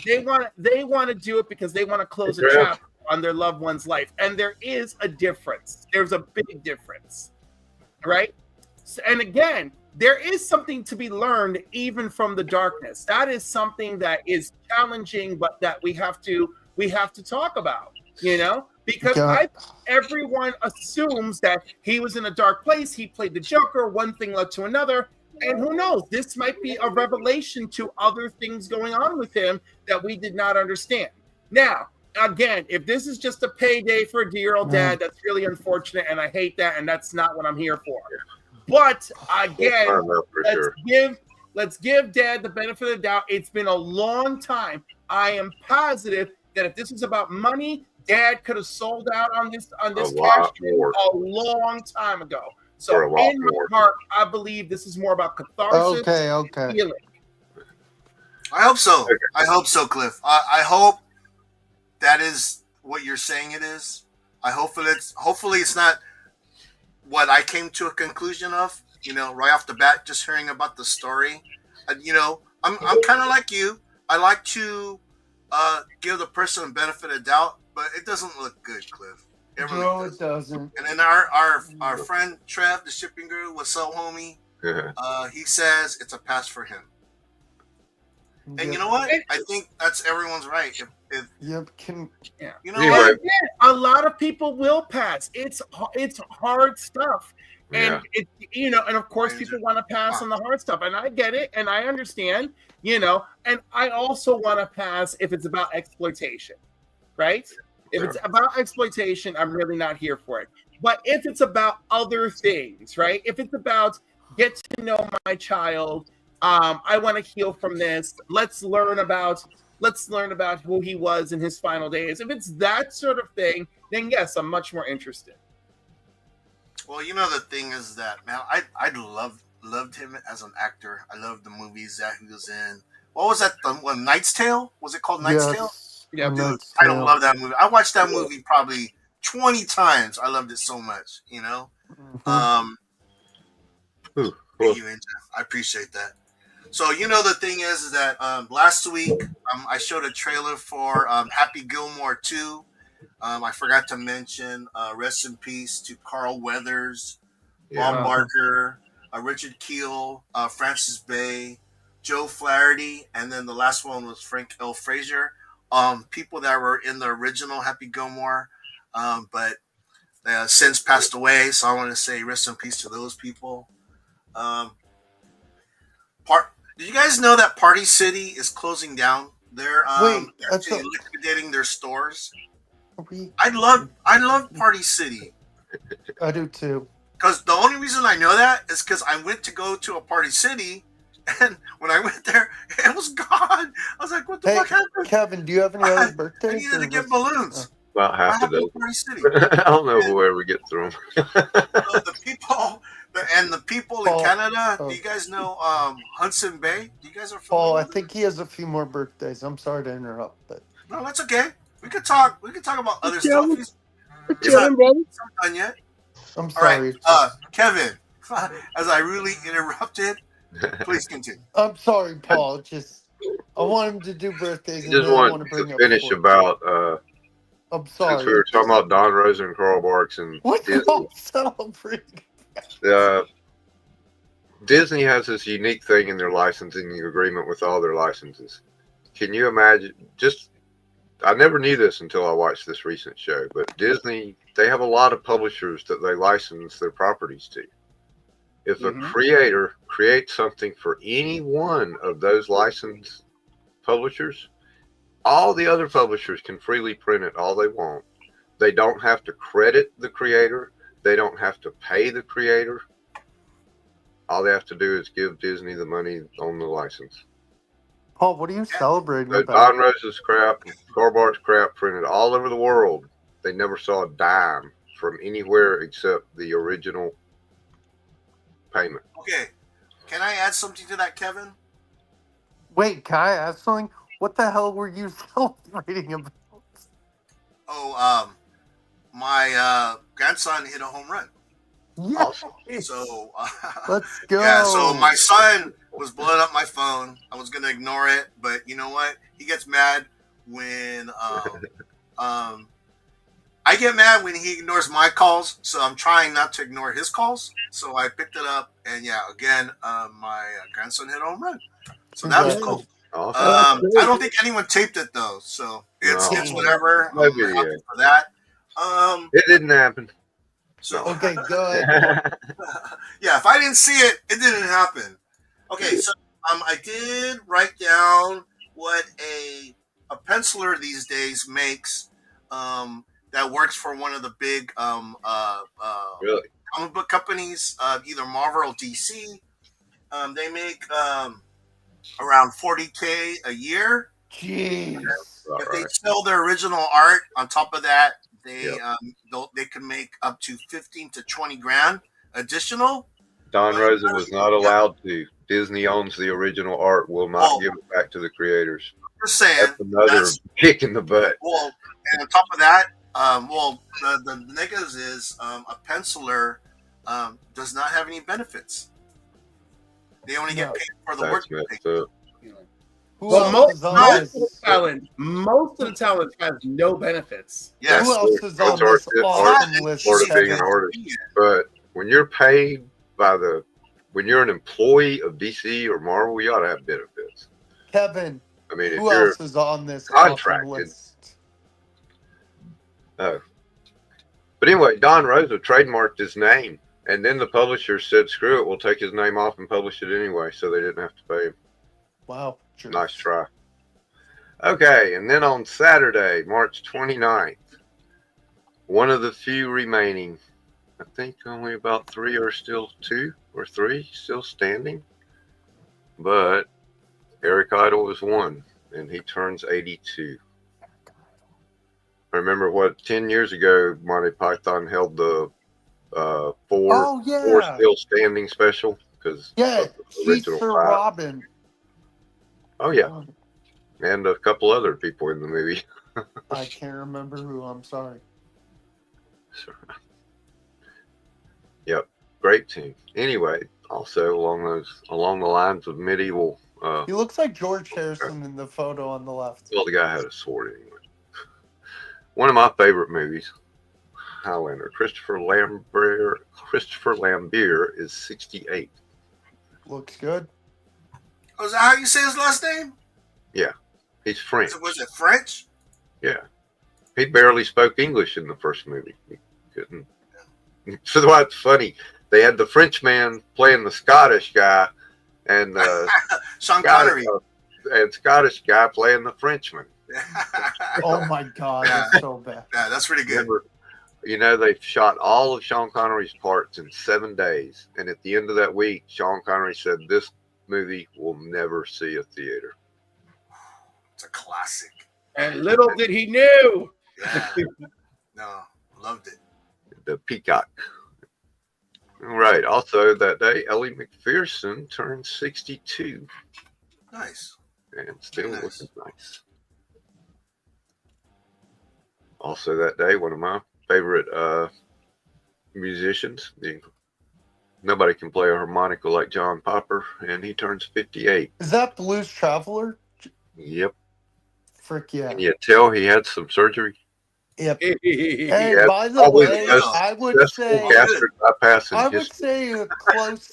They want to do it because they want to close a chapter on their loved one's life. And there is a difference. There's a big difference. Right? And again, there is something to be learned even from the darkness. That is something that is challenging, but that we have to talk about, because everyone assumes that he was in a dark place. He played the Joker. One thing led to another. And who knows? This might be a revelation to other things going on with him that we did not understand. Now, again, if this is just a payday for a dear old dad, that's really unfortunate, and I hate that, and that's not what I'm here for. But again, let's give Dad the benefit of the doubt. It's been a long time. I am positive that if this was about money, Dad could have sold out on this cash stream a long time ago. So in my heart, I believe this is more about catharsis. Okay. Healing. I hope so. I hope so, Cliff. I hope that is what you're saying it is. Hopefully it's not what I came to a conclusion of, right off the bat, just hearing about the story. I'm kind of like you. I like to give the person a benefit of doubt, but it doesn't look good, Cliff. It doesn't. And then our friend Trev, the shipping guru, what's up, homie? He says it's a pass for him. And you know what? I think that's everyone's right. A lot of people will pass. It's hard stuff. And and of course people want to pass on the hard stuff, and I get it, and I understand, and I also want to pass if it's about exploitation, right? If it's about exploitation, I'm really not here for it. But if it's about other things, right? If it's about get to know my child, I want to heal from this. Let's learn about who he was in his final days. If it's that sort of thing, then yes, I'm much more interested. Well, the thing is that, man, I loved him as an actor. I loved the movies that he was in. what was that? The one, Knight's Tale? Was it called Knight's Tale? Yeah, Dude, I don't love that movie. I watched that movie probably 20 times. I loved it so much. You know. Thank you, Ninja. I appreciate that. So the thing is that last week I showed a trailer for Happy Gilmore 2. I forgot to mention rest in peace to Carl Weathers, Bob Barker, Richard Keel, Francis Bay, Joe Flaherty, and then the last one was Frank L. Frazier. People that were in the original Happy Gilmore, but they have since passed away. So I want to say rest in peace to those people. Did you guys know that Party City is closing down? They're actually liquidating their stores. I love Party City. I do too. Because the only reason I know that is because I went to go to a Party City, and when I went there, it was gone. I was like, "What the fuck happened?" Kevin, do you have any other birthdays? I needed to get balloons. About half a dozen. Party City. I don't know whoever gets through them. The people in Canada. Do you guys know Hudson Bay? Do you guys are familiar? Paul, I think he has a few more birthdays. I'm sorry to interrupt, but no, that's okay. We could talk. We could talk about other stuff. He's Kevin, brother. not done yet. I'm sorry. All right, Kevin. As I really interrupted, please continue. I'm sorry, Paul. I want him to do birthdays. I just want to finish about. I'm sorry. Since we were talking about Don Rosa and Carl Barks and Disney. Celebrating. Disney has this unique thing in their licensing agreement with all their licenses. Can you imagine? I never knew this until I watched this recent show, but Disney, they have a lot of publishers that they license their properties to. If a creator creates something for any one of those licensed publishers, all the other publishers can freely print it all they want. They don't have to credit the creator. They don't have to pay the creator. All they have to do is give Disney the money on the license. Paul, what are you celebrating So about? Don Rosa's crap, Carl Barks crap printed all over the world. They never saw a dime from anywhere except the original payment. Okay, can I add something to that, Kevin? Wait, can I ask something? What the hell were you celebrating about? Oh, my grandson hit a home run. Yes. So Let's go. Yeah, so my son was blowing up my phone. I was gonna ignore it, but you know what? He gets mad when I get mad when he ignores my calls. So I'm trying not to ignore his calls. So I picked it up, and yeah, again, my grandson hit a home run. So that was cool. Awesome. I don't think anyone taped it though, so it's whatever. I'm happy for that. It didn't happen. So okay, go ahead. Yeah, if I didn't see it, it didn't happen. Okay, so I did write down what a penciler these days makes that works for one of the big Really? comic book companies, either Marvel or DC. They make around $40K a year. Jeez. If they sell their original art on top of that, they can make up to 15 to 20 grand additional. Don Rosa was not allowed to. Disney owns the original art, will not give it back to the creators. You're saying that's another kick in the butt. Well, and on top of that, the negatives is a penciler does not have any benefits. They only get paid for the work. Well, most of the talent has no benefits. Yes. Who else is on this awesome list? Part of being an artist. But when you're paid when you're an employee of DC or Marvel, you ought to have benefits. Kevin, I mean, if who you're else is on this awesome contracted. list? But anyway, Don Rosa trademarked his name, and then the publisher said, "Screw it, we'll take his name off and publish it anyway," so they didn't have to pay him. Wow. Nice try. Okay, and then on Saturday, March 29th, one of the few remaining, I think only about two or three still standing, but Eric Idle is one, and he turns 82. Remember 10 years ago, Monty Python held the four still standing special? Because Heath or Robin. Oh yeah, and a couple other people in the movie. I can't remember who. I'm sorry. Yep, great team. Anyway, also along the lines of medieval. He looks like George Harrison in the photo on the left. Well, the guy had a sword anyway. One of my favorite movies, Highlander. Christopher Lambert is 68. Looks good. Oh, is that how you say his last name? Yeah, he's French. Was it French? Yeah, he barely spoke English in the first movie. He couldn't. So why it's funny. They had the French man playing the Scottish guy, and Sean Connery, and Scottish guy playing the Frenchman. Oh my God, that's so bad. Yeah, that's pretty good. Remember, you know, they shot all of Sean Connery's parts in 7 days, and at the end of that week, Sean Connery said, "This movie will never see a theater." It's a classic. And little did he knew. Yeah. No, loved it. The Peacock. Right. Also that day, Ellie McPherson turned 62. Nice. And still looking nice. Also that day, one of my favorite musicians. Nobody can play a harmonica like John Popper, and he turns 58. Is that Blues Traveler? Yep. Frick yeah. Can you tell he had some surgery? Yep. Hey, by the way, I would say a close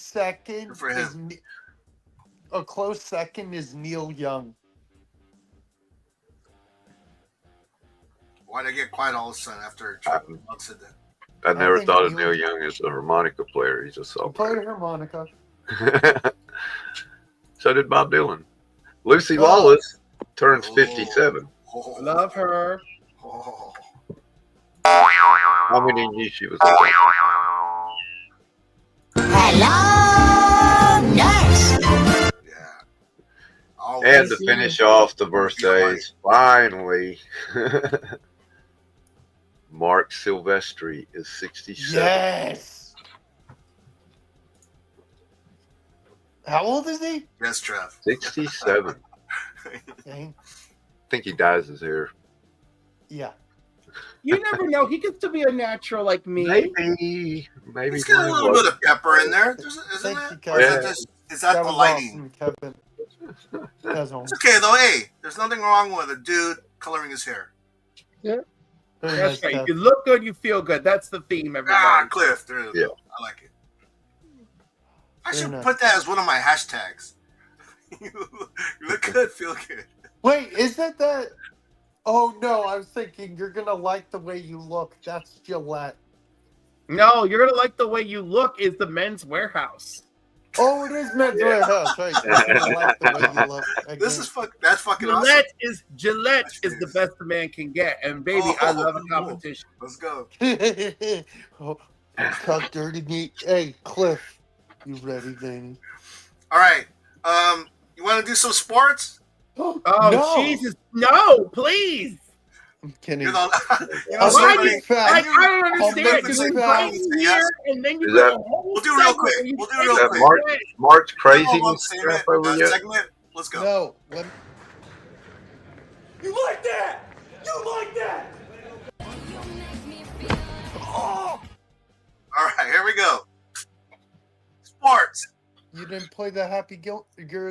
second is Neil Young. Why'd I get quiet all of a sudden after Trevor said that? I never thought of Neil Young as a harmonica player. He's a songwriter. Played harmonica. So did Bob Dylan. Lucy Lawless turns 57. Love her. How many knew she was? Hello, nurse. And to finish off the birthdays, finally, Mark Silvestri is 67. Yes. How old is he? Yes, Trev. 67. Okay. I think he dyes his hair. Yeah. You never know. He could still be a natural like me. Maybe. He's got a little bit of pepper in there, isn't it? Or is that the lighting? Awesome, Kevin. That's It's okay though. Hey, there's nothing wrong with a dude coloring his hair. Yeah. That's right. You look good, you feel good. That's the theme, everybody. Ah, Cliff. There it is. Yeah. I like it. I should put that as one of my hashtags. You look good, feel good. Wait, is that? Oh no, I was thinking you're gonna like the way you look. That's Gillette. No, you're gonna like the way you look is the Men's Warehouse. Oh, it is Men's Warehouse, right? You're gonna like the way you look. This is that's fucking Gillette awesome. Gillette is the best a man can get, and baby, I love a competition. Let's go. Talk dirty meat. Hey, Cliff, you ready, baby? All right. You want to do some sports? Oh, no. Jesus. No, please. I'm kidding. You know, I don't understand. Because you right here, and then you Is that- go We'll do real quick. We'll do real Is that quick. March crazy Hold on, crap over yet? segment. Let's go. No. You like that? You like that? All right, here we go. Sports. You didn't play the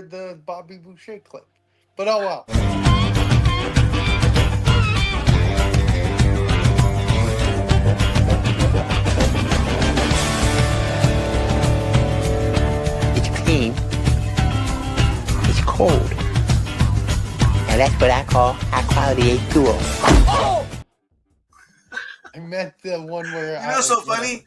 the Bobby Boucher clip. But oh well. It's clean. It's cold. And that's what I call high quality H2O. I meant the one where You know what's so funny?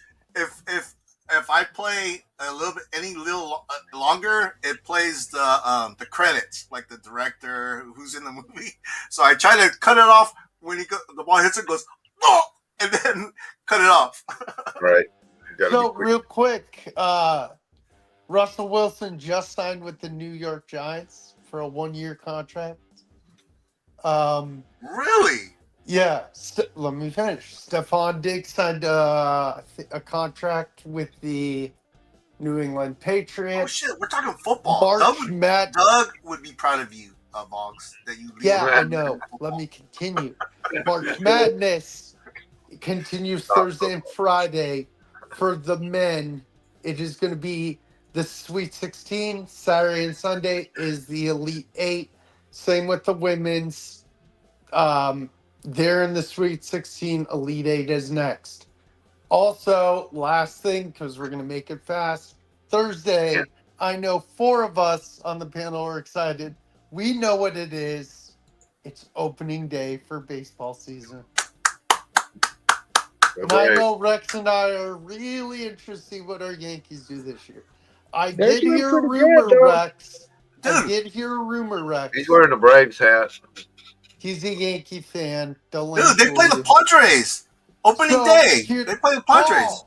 If I play a little bit any little longer, it plays the credits, like the director who's in the movie. So I try to cut it off when the ball hits it, goes oh, and then cut it off. Right. So real quick, Russell Wilson just signed with the New York Giants for a 1-year contract. Really? Yeah. Let me finish. Stephon Diggs signed a contract with the New England Patriots. Oh shit, we're talking football. Doug Doug would be proud of you. Boggs, that you leave. Yeah, I know. Let me continue. March Madness continues Thursday and Friday. For the men, it is going to be the Sweet 16. Saturday and Sunday is the Elite 8. Same with the women's. They're in the Sweet 16. Elite 8 is next. Also, last thing, because we're going to make it fast. Thursday, I know 4 of us on the panel are excited. We know what it is. It's opening day for baseball season. And I know Rex and I are really interested to see what our Yankees do this year. They're did doing hear a pretty rumor, good, though. Rex. I did hear a rumor, Rex. He's wearing a Braves hat. He's a Yankee fan. Don't Dude, they play the Padres. Opening day. They play the Padres.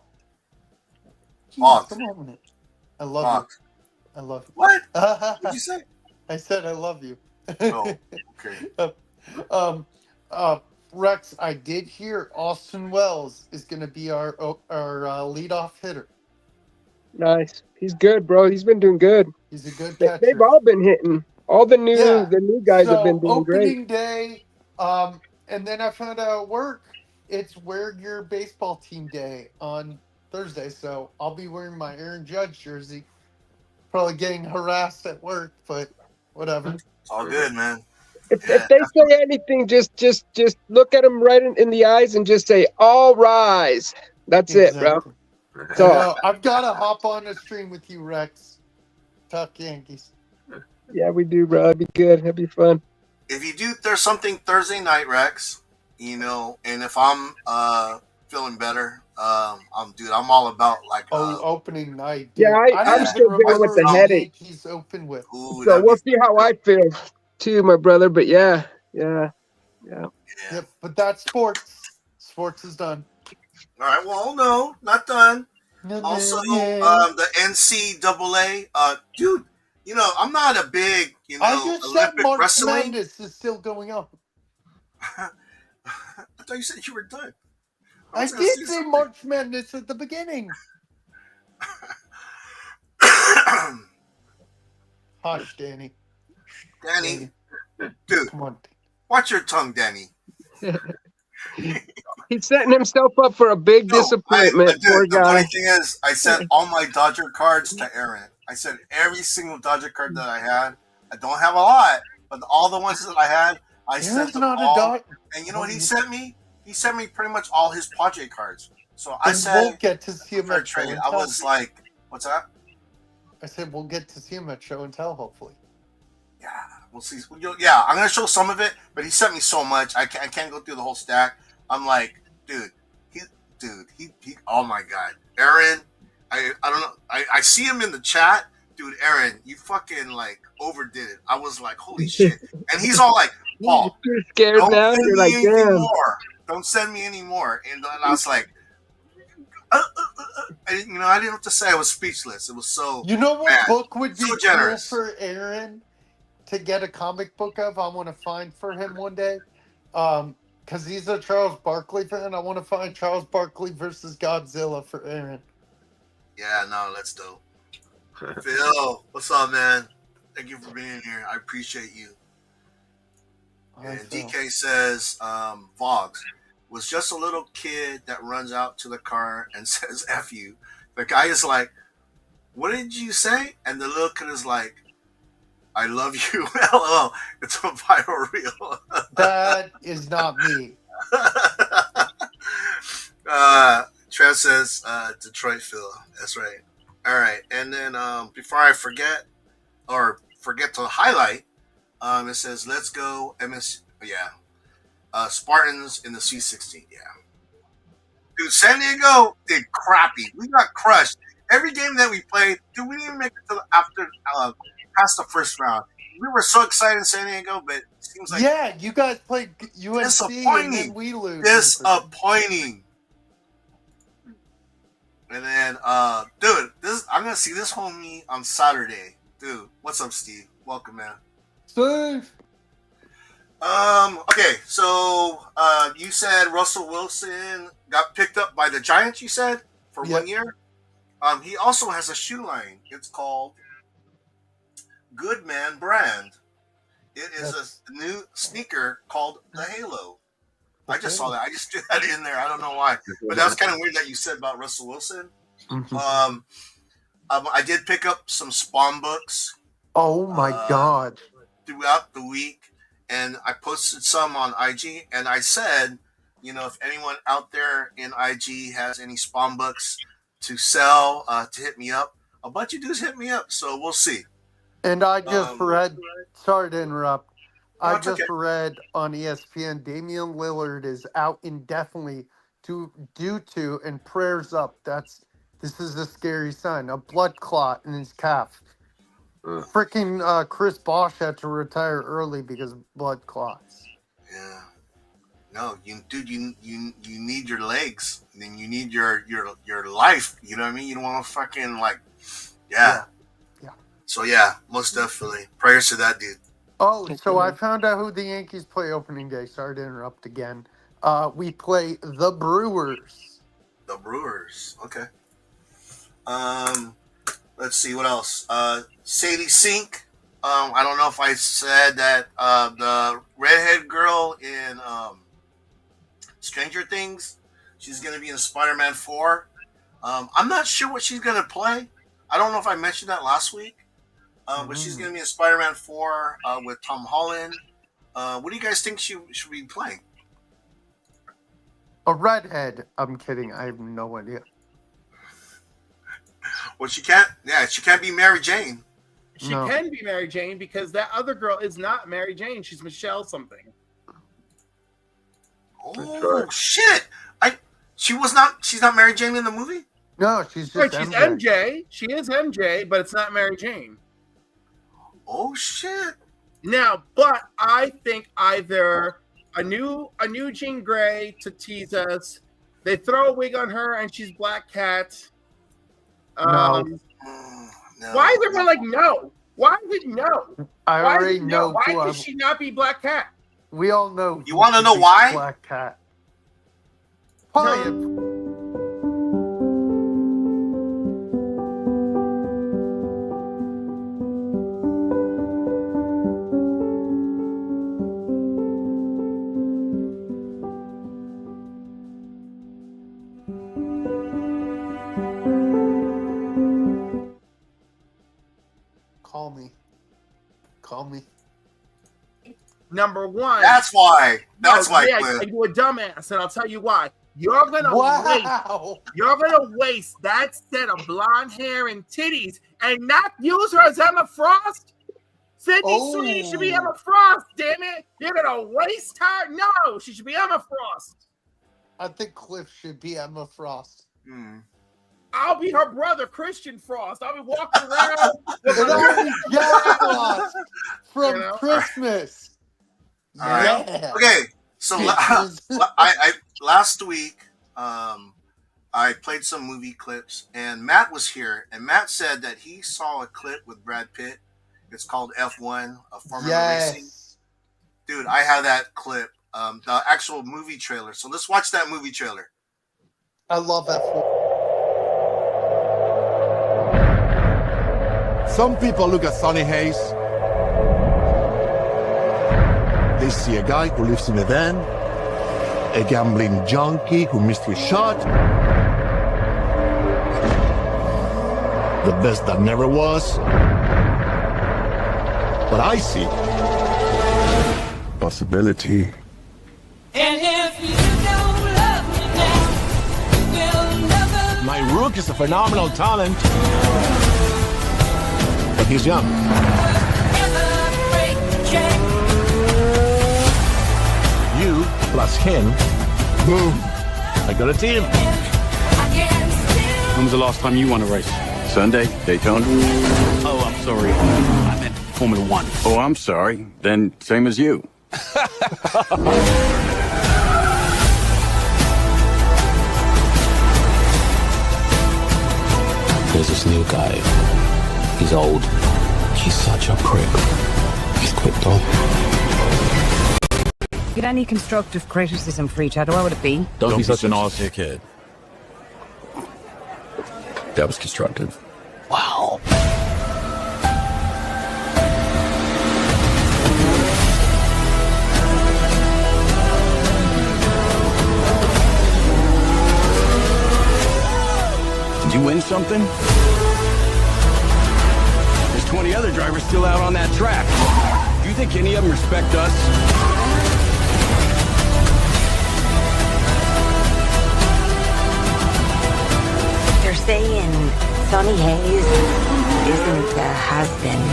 Jeez, come on a minute. I love Boggs. you. I love you. What? What'd you say? I said I love you. Oh, okay. Rex, I did hear Austin Wells is going to be our leadoff hitter. Nice. He's good, bro. He's been doing good. He's a good catcher. They've all been hitting. All the new guys have been doing great. Opening day, and then I found out at work it's wear your baseball team day on Thursday, so I'll be wearing my Aaron Judge jersey. Probably getting harassed at work, but whatever. It's all good, man. If they say anything, just look at them right in the eyes and just say, "All rise." That's it, bro. So I've got to hop on the stream with you, Rex. Talk Yankees. Yeah, we do, bro. It'd be good. It'd be fun. If you do, there's something Thursday night, Rex. And if I'm feeling better, I'm all about opening night. Dude. Yeah, I'm still dealing with the headache. He's open with. So we'll see how I feel too, my brother. But yeah. Yep, but that's sports. Sports is done. All right. Well, no, not done. Also, the NCAA, dude. I'm not a big, I just said Olympic March wrestling. Madness is still going on. I thought you said you were done. I did say March Madness at the beginning. Hush, Danny. Danny, dude, come on. Watch your tongue, Danny. He's setting himself up for a big disappointment. Poor The guy. funny thing is, I sent all my Dodger cards to Aaron. I sent every single Dodger card that I had. I don't have a lot, but all the ones that I had, I sent them all. And you know what he sent me? He sent me pretty much all his Padre cards. So I said, we'll get to see him at trade. show and I tell. was like, what's that? I said we'll get to see him at show and tell, hopefully. We'll see. Yeah, I'm gonna show some of it, but he sent me so much. I can't go through the whole stack. I'm like, dude, he. Oh my god, Aaron. I don't know. I see him in the chat, dude. Aaron, you fucking overdid it. I was like, holy shit. And he's all like, Paul, You're scared don't now. send You're me like, anything damn. more. Don't send me any more. And I was like, I didn't know what to say. I was speechless. It was so. You know what book would be so cool generous. for Aaron to get a comic book of? I want to find for him one day. Because he's a Charles Barkley fan. I want to find Charles Barkley versus Godzilla for Aaron. Yeah, no, that's dope. Phil, what's up, man? Thank you for being here. I appreciate you. And DK says, Vlogs was just a little kid that runs out to the car and says, F you. The guy is like, what did you say? And the little kid is like, I love you. LOL. It's a viral reel. That is not me. Trev says, Detroit Phil. That's right. All right. And then before I forget to highlight, it says, let's go MS. Yeah. Spartans in the C16. Yeah. Dude, San Diego did crappy. We got crushed. Every game that we played, dude, we didn't even make it to past the first round. We were so excited in San Diego, but it seems like you guys played UNC and then we lose. Disappointing. And then, dude, I'm gonna see this homie on Saturday. Dude, what's up, Steve? Welcome, man. Steve. Okay, so you said Russell Wilson got picked up by the Giants. You said for 1 year. He also has a shoe line. It's called Good Man Brand. It is a new sneaker called the Halo. I just saw that. I just threw that in there. I don't know why, but that was kind of weird that you said about Russell Wilson. I did pick up some Spawn books. Oh my God! Throughout the week, and I posted some on IG, and I said, you know, if anyone out there in IG has any Spawn books to sell, to hit me up. A bunch of dudes hit me up, so we'll see. And I just read. Sorry to interrupt. No, I it's just okay. read on ESPN Damian Lillard is out indefinitely due to and prayers up. This is a scary sign. A blood clot in his calf. Freaking Chris Bosh had to retire early because of blood clots. Yeah. No, you need your legs, and then you need your life. You know what I mean? You don't want to fucking yeah. So yeah, most definitely. Prayers to that dude. Oh, so I found out who the Yankees play opening day. Sorry to interrupt again. We play the Brewers. The Brewers. Okay. Let's see what else. Sadie Sink. I don't know if I said that the redhead girl in Stranger Things, she's going to be in Spider-Man 4. I'm not sure what she's going to play. I don't know if I mentioned that last week. But she's going to be in Spider-Man 4 with Tom Holland. What do you guys think she should be playing? A redhead. I'm kidding. I have no idea. Well, she can't be Mary Jane. She can be Mary Jane because that other girl is not Mary Jane. She's Michelle something. Oh, shit. She's not Mary Jane in the movie? No, she's Right, just she's MJ. She is MJ, but it's not Mary Jane. Oh shit! Now, but I think either a new Jean Grey to tease us. They throw a wig on her and she's Black Cat. No. Why is everyone like no? Why is it no? I Why is already it no? know. Why who could she not be Black Cat? We all know. You want to know why? Black Cat. Quiet. Call me. Number one. That's why. That's why. Yeah, you're a dumbass, and I'll tell you why. You're gonna waste that set of blonde hair and titties and not use her as Emma Frost. Sydney Sweeney should be Emma Frost. Damn it! You're gonna waste her. No, she should be Emma Frost. I think Cliff should be Emma Frost. I'll be her brother, Christian Frost. I'll be walking around with And I'll be Jack Frost from Christmas. All right. Okay. So last week, I played some movie clips, and Matt was here, and Matt said that he saw a clip with Brad Pitt. It's called F1, a Formula Racing. Dude, I have that clip, the actual movie trailer. So let's watch that movie trailer. I love F1. Some people look at Sonny Hayes. They see a guy who lives in a van, a gambling junkie who missed his shot, the best that never was. But I see possibility. And if you don't love me now, you'll never. My Rook is a phenomenal talent, but he's young. You plus him, boom, I got a team. When was the last time you won a race? Sunday, Daytona. Oh, I'm sorry. I meant Formula One. Oh, I'm sorry. Then same as you. There's this new guy. He's old. He's such a prick. He's quit though. Get any constructive criticism for each other, what would it be? Don't be such an arsey kid. That was constructive. Wow. Did you win something? There's 20 other drivers still out on that track. Do you think any of them respect us? They're saying Sonny Hayes isn't a has-been.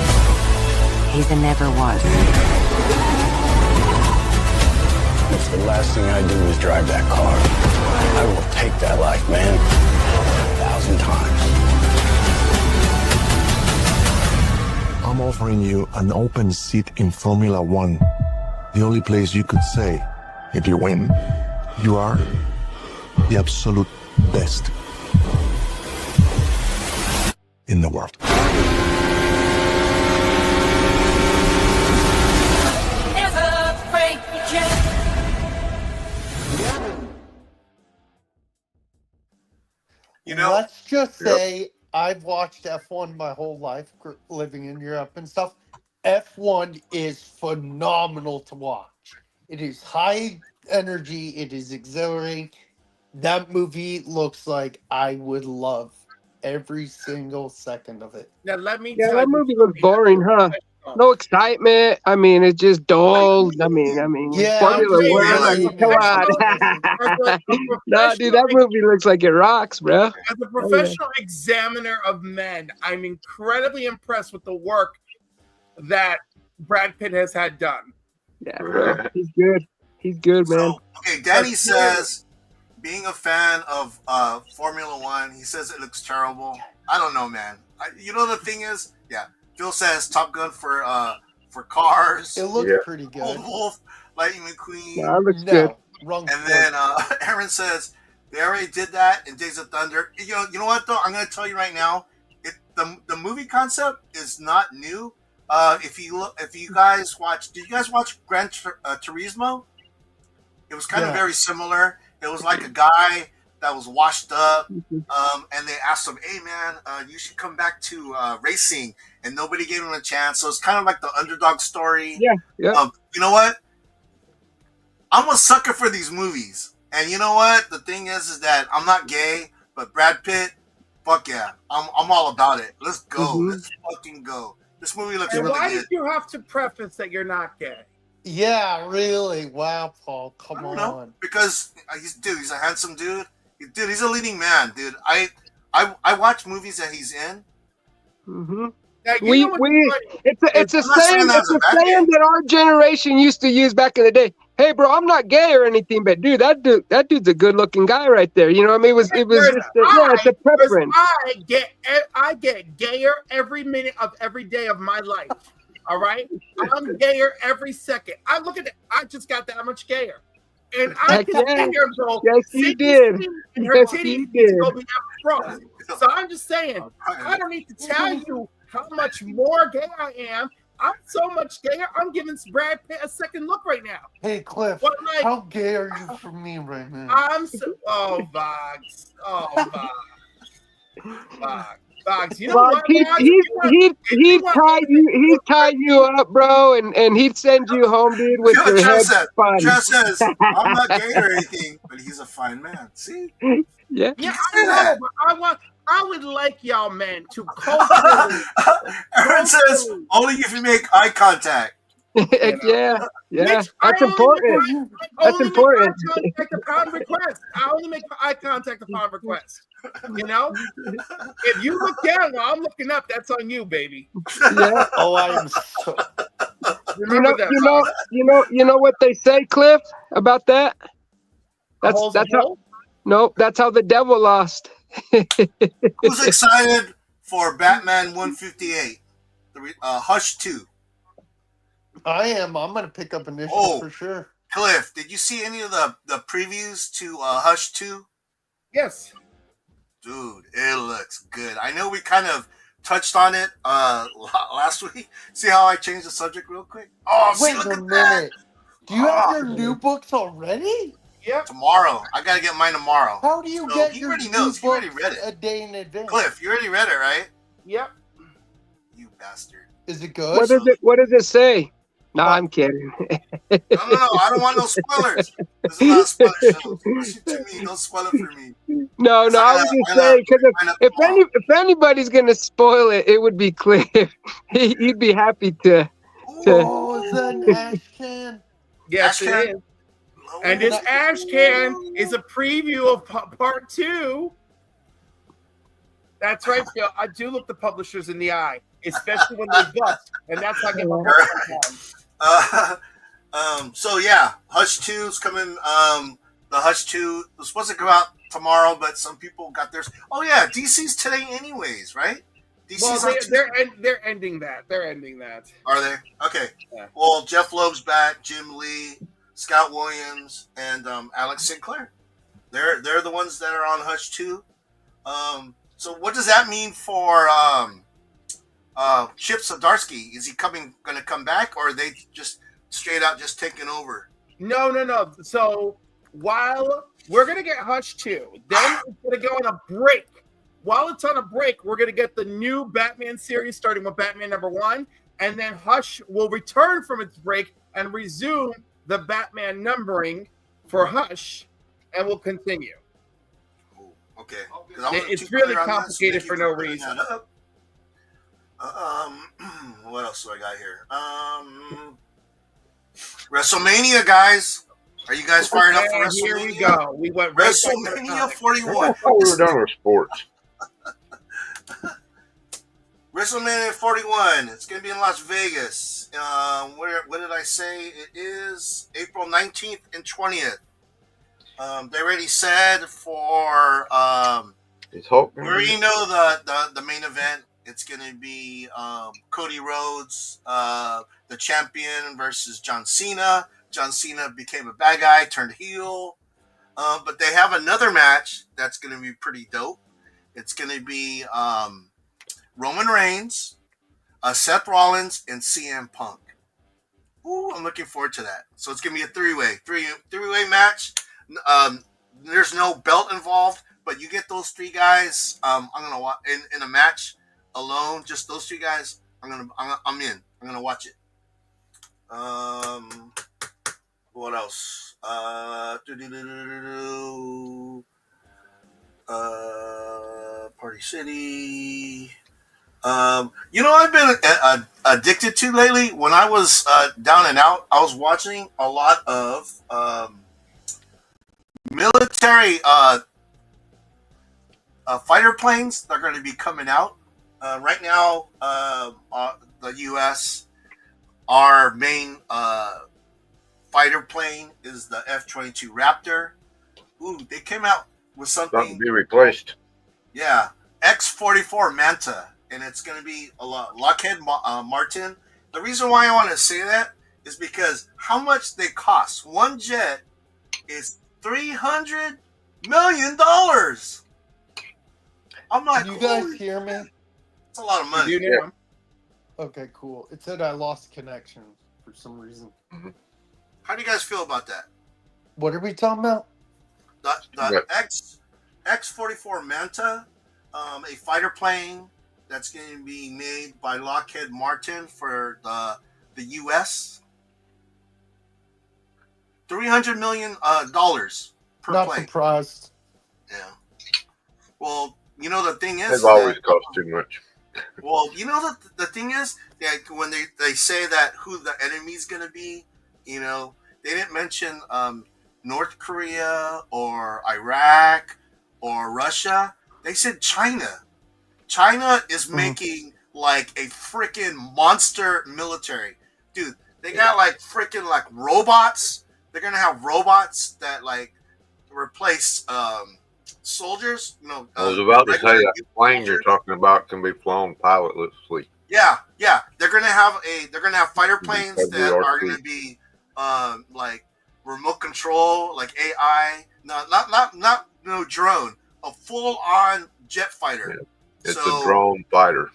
He's a never was. If the last thing I do is drive that car, I will take that life, man. 1,000 times. I'm offering you an open seat in Formula One. The only place you could say, if you win, you are the absolute best in the world. You know, let's just say I've watched F1 my whole life, living in Europe and stuff. F1 is phenomenal to watch. It is high energy. It is exhilarating. That movie looks like I would love every single second of it. Now let me Yeah, tell that you movie was boring, huh? No excitement. I mean, it's just dull. I mean, Yeah, Formula I'm One. I saying mean, come on. No, dude, that movie looks like it rocks, bro. As a professional examiner of men, I'm incredibly impressed with the work that Brad Pitt has had done. Yeah, bro. He's good. He's good, man. Okay, Danny says, being a fan of Formula One, he says it looks terrible. I don't know, man. You know the thing is, yeah. Phil says Top Gun for cars. It looks pretty good. Wolf, Lightning McQueen. Yeah, it looks good. Wrong. And then Aaron says they already did that in Days of Thunder. You know what though? I'm going to tell you right now. The movie concept is not new. If you guys watch, did you guys watch Gran Turismo? It was kind of very similar. It was like a guy that was washed up, and they asked him, "Hey man, you should come back to racing," and nobody gave him a chance. So it's kind of like the underdog story. Yeah. You know what? I'm a sucker for these movies, and you know what? The thing is that I'm not gay, but Brad Pitt, fuck yeah, I'm all about it. Let's go. Let's fucking go. This movie looks And really why good. did you have to preface that you're not gay? Yeah, really. Wow, Paul. Come I don't on. know, because he's a handsome dude. Dude, he's a leading man, dude. I watch movies that he's in. Mm-hmm. Now, It's a I'm not saying saying. that It's as a a bad saying that our generation used to use back in the day. Hey, bro, I'm not gay or anything, but dude, that dude's a good-looking guy right there. You know what I mean? It was just it's a preference. I get gayer every minute of every day of my life. All right, I'm gayer every second. I look at it. I just got that much gayer, and I Heck can yeah. sit here and go, Yes, you Sydney did. Sweeney and her Yes, titties you need to did. go be up front. So I'm just saying, I don't need to tell you how much more gay I am. I'm so much gayer. I'm giving Brad Pitt a second look right now. Hey, Cliff, What, like- how gay are you for me right now? I'm so Boggs. Boggs. You know Boggs, what? he'd tie you up, bro, and he'd send you home, dude, with your head spun. Jeff says, I'm not gay or anything, but he's a fine man. See? Yeah. Yeah, I know, but I would like y'all men to culturally. Aaron says, only if you make eye contact. Yeah. Mitch, That's important. That's important. I only make eye contact upon request. I only make eye contact upon request. You know, if you look down while I'm looking up, that's on you, baby. Yeah. Oh, I am so. Remember that. You know what they say, Cliff, about that? That's hole's a how. hole? Nope, that's how the devil lost. Who's excited for Batman 158? Hush 2. I am. I'm going to pick up initiative for sure. Cliff, did you see any of the previews to Hush 2? Yes. Dude, it looks good. I know we kind of touched on it last week. See how I changed the subject real quick? Oh, Wait look a at minute. that. Do you have your new books already? Yep. Tomorrow. I got to get mine tomorrow. How do you get he your already new knows. He already books read it. a day in advance? Cliff, you already read it, right? Yep. You bastard. Is it good? What does it say? No, I'm kidding. No, I don't want no spoilers. There's a lot of spoiler shows. Push it to me. Don't spoil it for me. No, I was just saying because if anybody's gonna spoil it, it would be Cliff. He'd be happy to. Oh, is that an ash can? Yes, it is. And this ash can is a preview of part 2. That's right, Phil. I do look the publishers in the eye, especially when they bust, and that's how I get my So yeah, Hush 2 is coming. The Hush 2 was supposed to come out tomorrow, but some people got theirs. Oh yeah, DC's today, anyways, right? DC's they're ending that. They're ending that. Are they? Okay. Yeah. Well, Jeff Loeb's back, Jim Lee, Scott Williams, and Alex Sinclair. They're the ones that are on Hush 2. So what does that mean for Chip Zdarsky? Is he going to come back, or are they just straight out just taking over? No. So while we're going to get Hush 2, then it's going to go on a break. While it's on a break, we're going to get the new Batman series starting with Batman #1, and then Hush will return from its break and resume the Batman numbering for Hush, and will continue. Okay. It's really complicated for no reason. What else do I got here? WrestleMania, guys. Are you guys fired up for WrestleMania? Here we go. We went WrestleMania 41. Oh, we were done with sports. WrestleMania 41. It's going to be in Las Vegas. What did I say? It is April 19th and 20th. They already said for we already know the main event. It's going to be Cody Rhodes, the champion, versus John Cena. John Cena became a bad guy, turned heel. But they have another match that's going to be pretty dope. It's going to be Roman Reigns, Seth Rollins, and CM Punk. Ooh, I'm looking forward to that. So it's going to be a three-way match. There's no belt involved, but you get those three guys. I'm gonna watch in a match alone. Just those three guys. I'm in. I'm gonna watch it. What else? Party City. I've been addicted to lately. When I was down and out, I was watching a lot of military fighter planes that are going to be coming out. Right now, the U.S., our main fighter plane is the F-22 Raptor. Ooh, they came out with something. To be replaced. Yeah, X-44 Manta, and it's going to be a Lockheed Martin. The reason why I want to say that is because how much they cost. One jet is $300 million. I'm like, you guys hear me? It's a lot of money. Yeah. Okay, cool. It said I lost connection for some reason. How do you guys feel about that? What are we talking about? The X-44 Manta, a fighter plane that's going to be made by Lockheed Martin for the U.S. $300 million per Not plane. surprised. Yeah. Well, the thing is, they've always cost too much. Well, the thing is that when they say that who the enemy's going to be, they didn't mention North Korea or Iraq or Russia. They said China. China is making like a freaking monster military. Dude, they got like freaking like robots. They're going to have robots that like replace soldiers. I was about to say that plane you're talking about can be flown pilotlessly. Yeah. They're gonna have fighter planes that are gonna be like remote control, like AI. Not no drone. A full on jet fighter. Yeah. It's a drone fighter.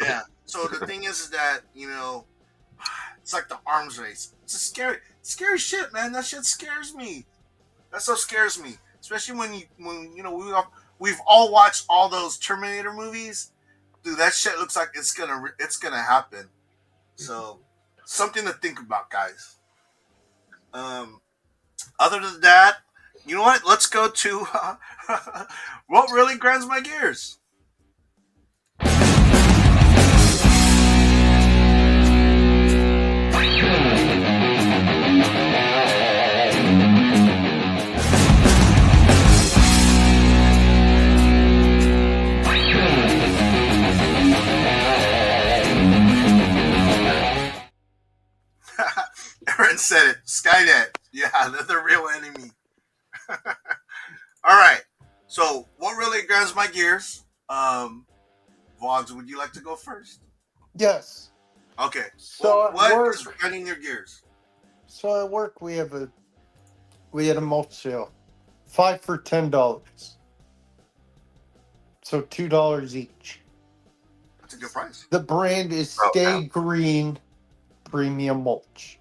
Yeah. So the thing is that it's like the arms race. It's a scary shit, man. That shit scares me. That stuff scares me. Especially when we've all watched all those Terminator movies, dude. That shit looks like it's gonna happen. So something to think about, guys. Other than that, you know what? Let's go to what really grinds my gears. Aaron said it. Skynet. Yeah, they're the real enemy. All right. So, what really grinds my gears? Vlogs, would you like to go first? Yes. Okay. So what is grinding your gears? So at work we had a mulch sale, 5 for $10. So $2 each. That's a good price. The brand is Stay Green Premium Mulch.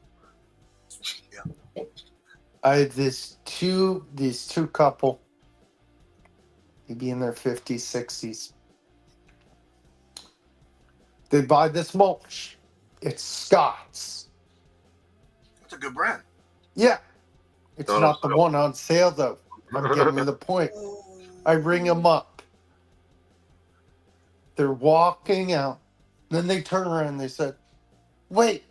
Yeah. I had these two couple, maybe in their 50s, 60s. They buy this mulch. It's Scott's. It's a good brand. Yeah. It's not the one on sale, though. I'm getting to the point. I ring them up. They're walking out. Then they turn around and they said, wait.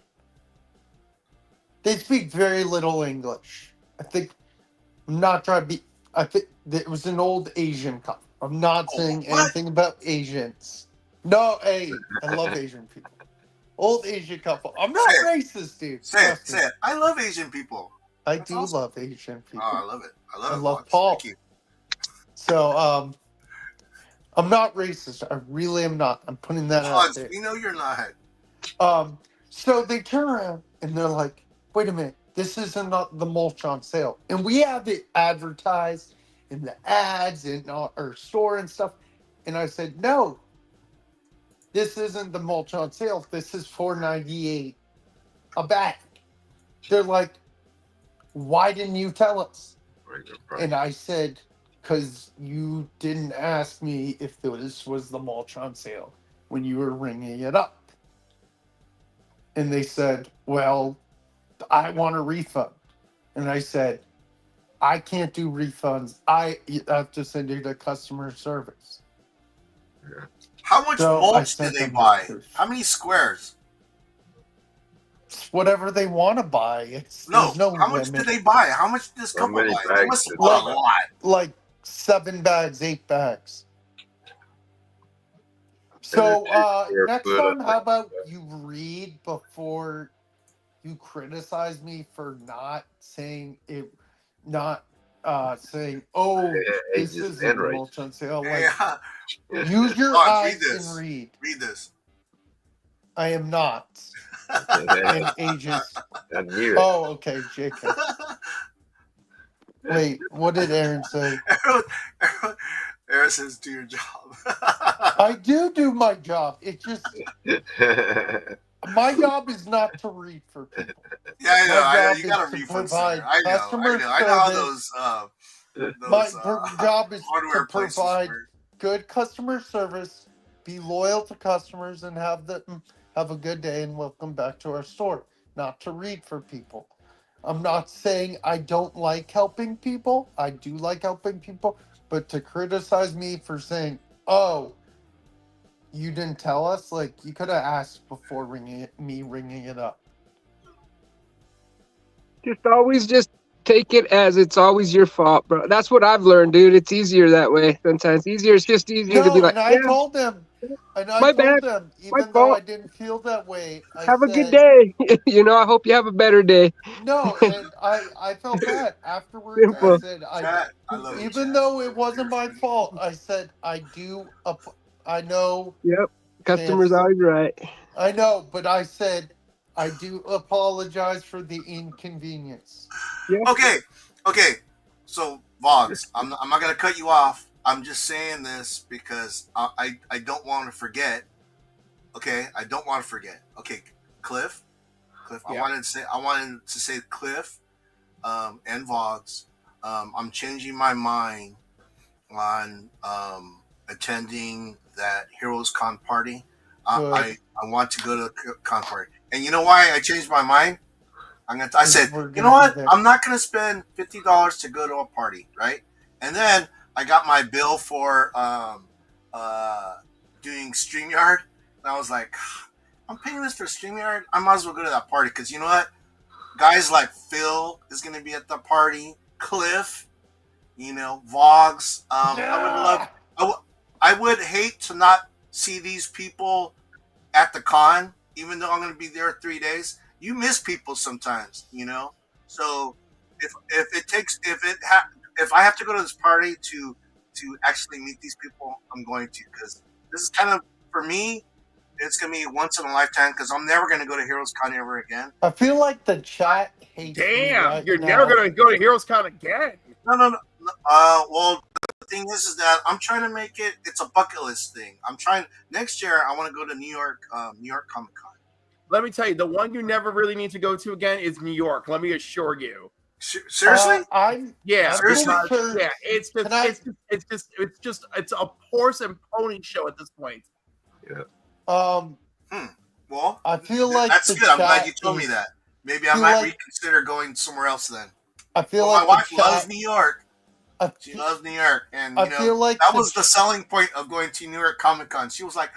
They speak very little English. I think, I'm not trying to be, I think it was an old Asian couple. I'm not saying anything about Asians. No, hey, I love Asian people. Old Asian couple. I'm not racist, dude. Say it. I love Asian people. I do love Asian people. Oh, I love it. I love Paul. Thank you. So, I'm not racist. I really am not. I'm putting that out there. We know you're not. So they turn around and they're like, wait a minute. This isn't the mulch on sale. And we have it advertised in the ads in our store and stuff. And I said, no, this isn't the mulch on sale. This is $4.98 a bag. They're like, why didn't you tell us? And I said, because you didn't ask me if this was the mulch on sale when you were ringing it up. And they said, well, I want a refund. And I said, I can't do refunds. I have to send it to customer service. How much mulch do they buy? How many squares? It's whatever they want to buy. There's no how much limit. do they buy? How much does this couple buy? They must have bought a lot. Like 7 bags, 8 bags. So next time, how about you read before you criticize me for not saying it, not saying, oh, this isn't mulch on sale. Like, use your eyes and read. Read this. I am not an agent. Oh, okay, Jacob. Wait, what did Aaron say? Aaron says, do your job. I do my job. It just... My job is not to read for people. Yeah, I know. You got to read for them. I know how those my job is to provide good customer service, be loyal to customers, and have a good day and welcome back to our store. Not to read for people. I'm not saying I don't like helping people. I do like helping people. But to criticize me for saying, oh, you didn't tell us? Like, you could have asked before ringing it up. Just take it as it's always your fault, bro. That's what I've learned, dude. It's easier that way. Sometimes it's just easier to be like, I told them. And I told them, even though I didn't feel that way. Have a good day. I hope you have a better day. No, and I felt bad afterwards. Simple. I said, even though it wasn't my fault, I said, I know. Yep. Customer's always right. I know, but I said, I do apologize for the inconvenience. Yep. Okay. So, Vlogs, I'm not going to cut you off. I'm just saying this because I don't want to forget. Okay, I don't want to forget. Okay, Cliff. Yeah. I wanted to say Cliff, and Vlogs. I'm changing my mind on attending that Heroes Con party. I want to go to the con party. And you know why I changed my mind? I said, you know what? I'm not going to spend $50 to go to a party, right? And then I got my bill for doing StreamYard. And I was like, I'm paying this for StreamYard. I might as well go to that party. Because you know what? Guys like Phil is going to be at the party. Cliff, Vlogs. I would hate to not see these people at the con, even though I'm going to be there 3 days. You miss people sometimes, So if I have to go to this party to actually meet these people, I'm going to, because this is kind of, for me, it's gonna be once in a lifetime, because I'm never gonna go to Heroes Con ever again. I feel like the chat hates me Damn, right you're now. never gonna go to Heroes Con again. No. Well, the thing is that I'm trying to make it. It's a bucket list thing. Next year. I want to go to New York Comic Con. Let me tell you, the one you never really need to go to again is New York. Let me assure you. Seriously? Seriously? Sure. Yeah, it's a horse and pony show at this point. Yeah. Well, I feel like that's the good. I'm glad chat you told me is- that. Maybe I feel might like- reconsider going somewhere else then. I feel Well, like my wife the loves chat- New York. She loves New York, and I feel like that the was the selling point of going to New York Comic Con. She was like,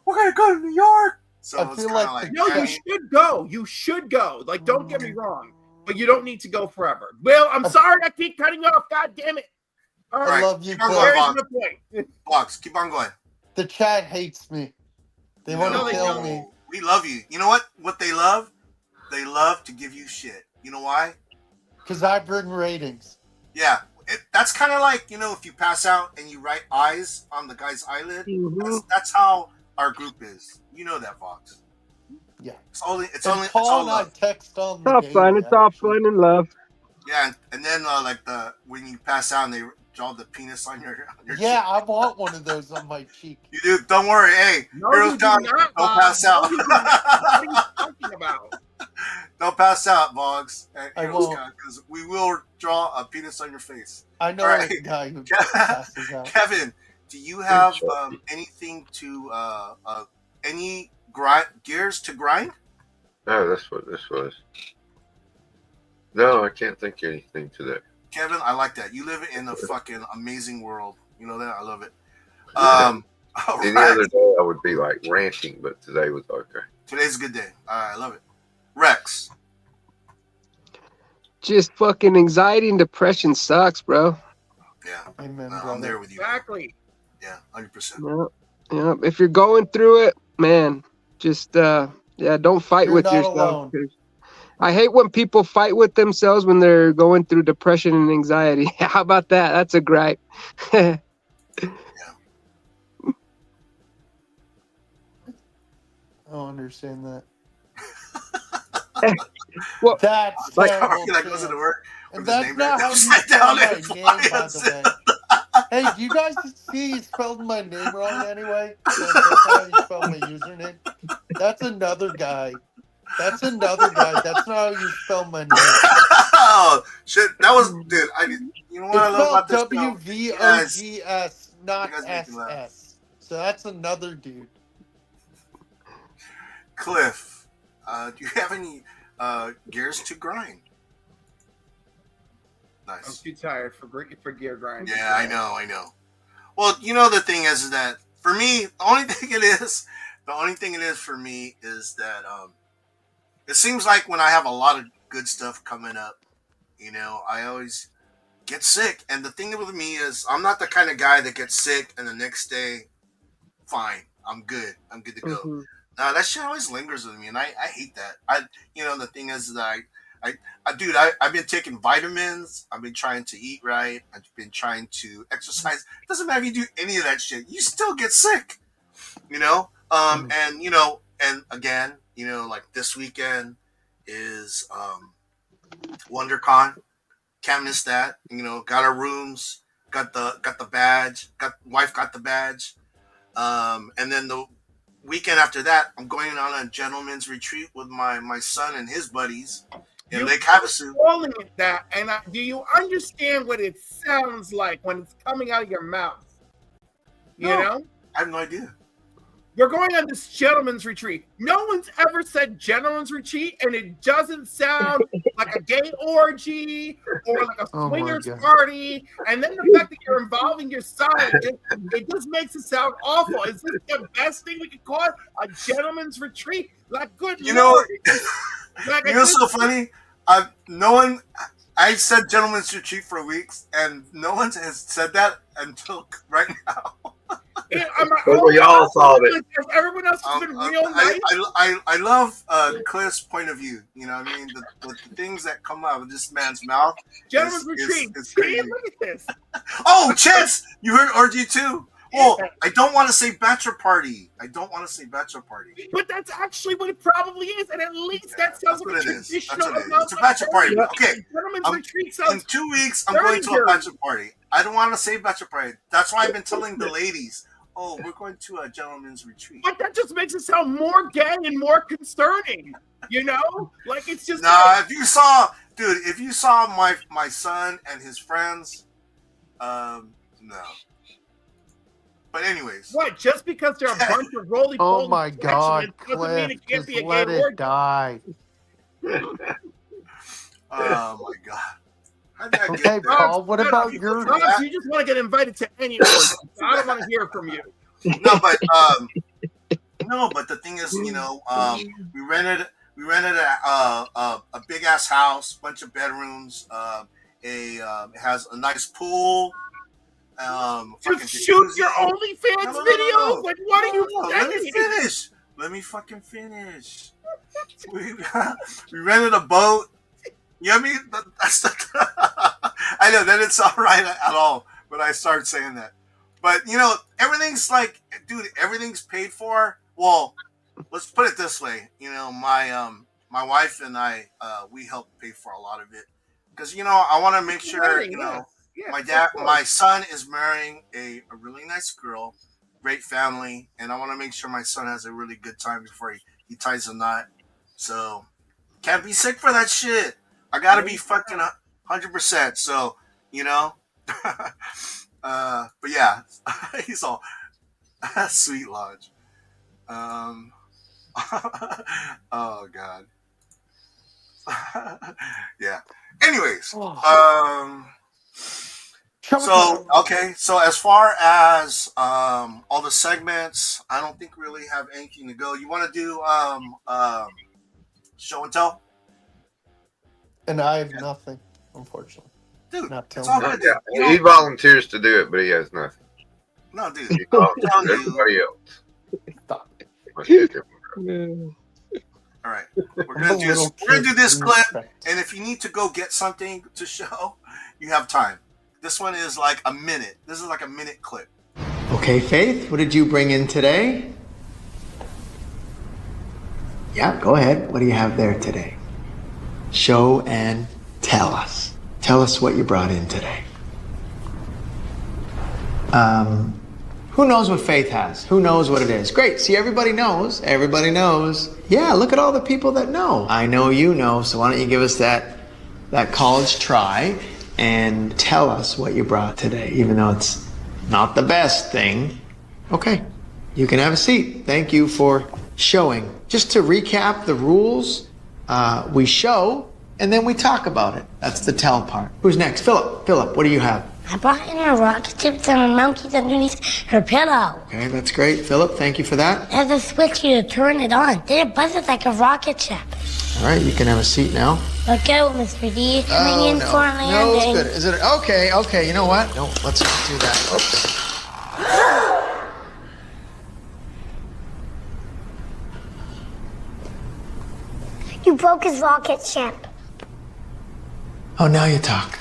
"We're gonna go to New York." So I it was feel kinda like the No, you should go. You should go. Like, don't get me wrong, but you don't need to go forever. Will, I'm sorry I keep cutting you off. God damn it. All I right. love you, keep on Cliff. going, There's my point. Box, keep on going. The chat hates me. They want to kill me. We love you. You know what? What they love? They love to give you shit. You know why? Because I bring ratings. Yeah. That's kind of like, if you pass out and you write eyes on the guy's eyelid. That's how our group is. You know that, Vox. Yeah. It's only Paul all and I love. text on It's the all daily, fun. It's all fun and love. Yeah, and then when you pass out and they draw the penis on your Yeah, I want one of those on my cheek. You do. Don't worry. Hey, No, Heroes you do Con, not, don't Bob. pass No, out. you do not. What are you talking about? Don't pass out, Boggs. At I Heroes won't. Con, because we will draw a penis on your face. I know All right. a guy who passes out. Kevin, do you have anything to any gears to grind? No, that's what this was. No, I can't think of anything today. Kevin, I like that. You live in a fucking amazing world. You know that? I love it. Any right. other day I would be like ranting, but today was okay. Today's a good day. I love it. Rex. Just fucking anxiety and depression sucks, bro. Yeah. Amen, I'm there with you. Exactly. Yeah, 100%. Yeah. If you're going through it, man, just don't fight You're with not yourself. alone. 'Cause I hate when people fight with themselves when they're going through depression and anxiety. How about that? That's a gripe. I don't understand that. Well, That's Like, terrible. how he goes into work. And with his that's name not right how you upside spell down my and name, fly by us the in. way. Hey, do you guys see you spelled my name wrong anyway? That's how you spell my username. That's another guy. That's not how you spell my name. Oh shit! That was dude. You know what I It's love about this spelled show? WVOGS, not you guys make me laugh. SS. So that's another dude. Cliff, do you have any gears to grind? I'm Nice. too tired for gear grinding. Yeah, I know. Well, the thing is that for me, the only thing it is for me is that it seems like when I have a lot of good stuff coming up, I always get sick. And the thing with me is I'm not the kind of guy that gets sick and the next day, fine, I'm good to go. Mhm. That shit always lingers with me, and I hate that. The thing is that I've been taking vitamins. I've been trying to eat right. I've been trying to exercise. It doesn't matter if you do any of that shit. You still get sick, And again, like this weekend is WonderCon. Can't miss that. Got our rooms. Got the badge. Wife got the badge. And then the weekend after that, I'm going on a gentleman's retreat with my son and his buddies in Lake Havasu. Calling it that, and do you understand what it sounds like when it's coming out of your mouth? You No. know? I have no idea. We're going on this gentleman's retreat. No one's ever said gentleman's retreat, and it doesn't sound like a gay orgy or like a swingers party. And then the fact that you're involving your son, it just makes it sound awful. Is this the best thing we could call it? A gentleman's retreat? Like, good Lord. Like, You know what's so funny? No one. I said gentleman's retreat for weeks, and no one has said that until right now. We all saw it. Everyone else has been real nice. I love Cliff's point of view. You know what I mean? The things that come out of this man's mouth. Gentleman's retreat. Is crazy. Look at this. Oh, Chance! You heard orgy too? Well, I don't want to say bachelor party. But that's actually what it probably is, and at least that sounds like a traditional. It's a bachelor party. Okay. Gentleman's retreat sounds. In 2 weeks, I'm going to a bachelor party. I don't want to say bachelor party. That's why I've been telling the ladies, oh, we're going to a gentleman's retreat. But that just makes it sound more gay and more concerning. You know? Like, it's just. Nah, if you saw my son and his friends, no. But anyways. What? Just because they're a bunch of roly-poly. Oh my God, doesn't mean it can't Cliff, be just a let gay it orgy. die. Oh my God. Okay, Paul, what about your... Rob, you just want to get invited to any orgy. I don't want to hear from you. No, but the thing is, you know, we rented a big ass house, bunch of bedrooms. It has a nice pool. You shoot your OnlyFans videos? Like, what are you saying? Let me fucking finish. We rented a boat. You know what I mean? That's I know that it's all right at all, but I started saying that. But you know, everything's like, dude, everything's paid for. Well, let's put it this way. You know, my wife and I, we help pay for a lot of it because you know I want to make sure you know. My son is marrying a really nice girl, great family, and I want to make sure my son has a really good time before he ties a knot. So, can't be sick for that shit. I gotta be fucking 100%. So, you know, but yeah, he's all sweet lodge. Oh God. Yeah. Anyways, so okay, so as far as all the segments, I don't think we really have anything to go. You want to do show and tell? And I have nothing, unfortunately. Dude, not it's telling all me. good. Yeah, he volunteers to do it, but he has nothing. No, dude. He volunteers to everybody else. All right, we're gonna do this clip, and if you need to go get something to show, you have time. This one is like a minute. This is like a minute clip. Okay, Faith, what did you bring in today? Yeah, go ahead. What do you have there today? Show and tell us. Tell us what you brought in today. Who knows what Faith has? Who knows what it is? Great. See, everybody knows. Everybody knows. Yeah, look at all the people that know. I know you know, so why don't you give us that college try and tell us what you brought today, even though it's not the best thing. Okay, you can have a seat. Thank you for showing. Just to recap the rules, we show and then we talk about it. That's the tell part. Who's next? Philip, what do you have? I brought in a rocket ship with some monkeys underneath her pillow. Okay, that's great. Philip, thank you for that. It has a switch here to turn it on. Then it buzzes like a rocket ship. All right, you can have a seat now. Look out, Mr. D. Coming in for a landing. No, it's good. Is it okay, you know what? No, let's not do that. Oops. You broke his rocket ship. Oh, now you talk.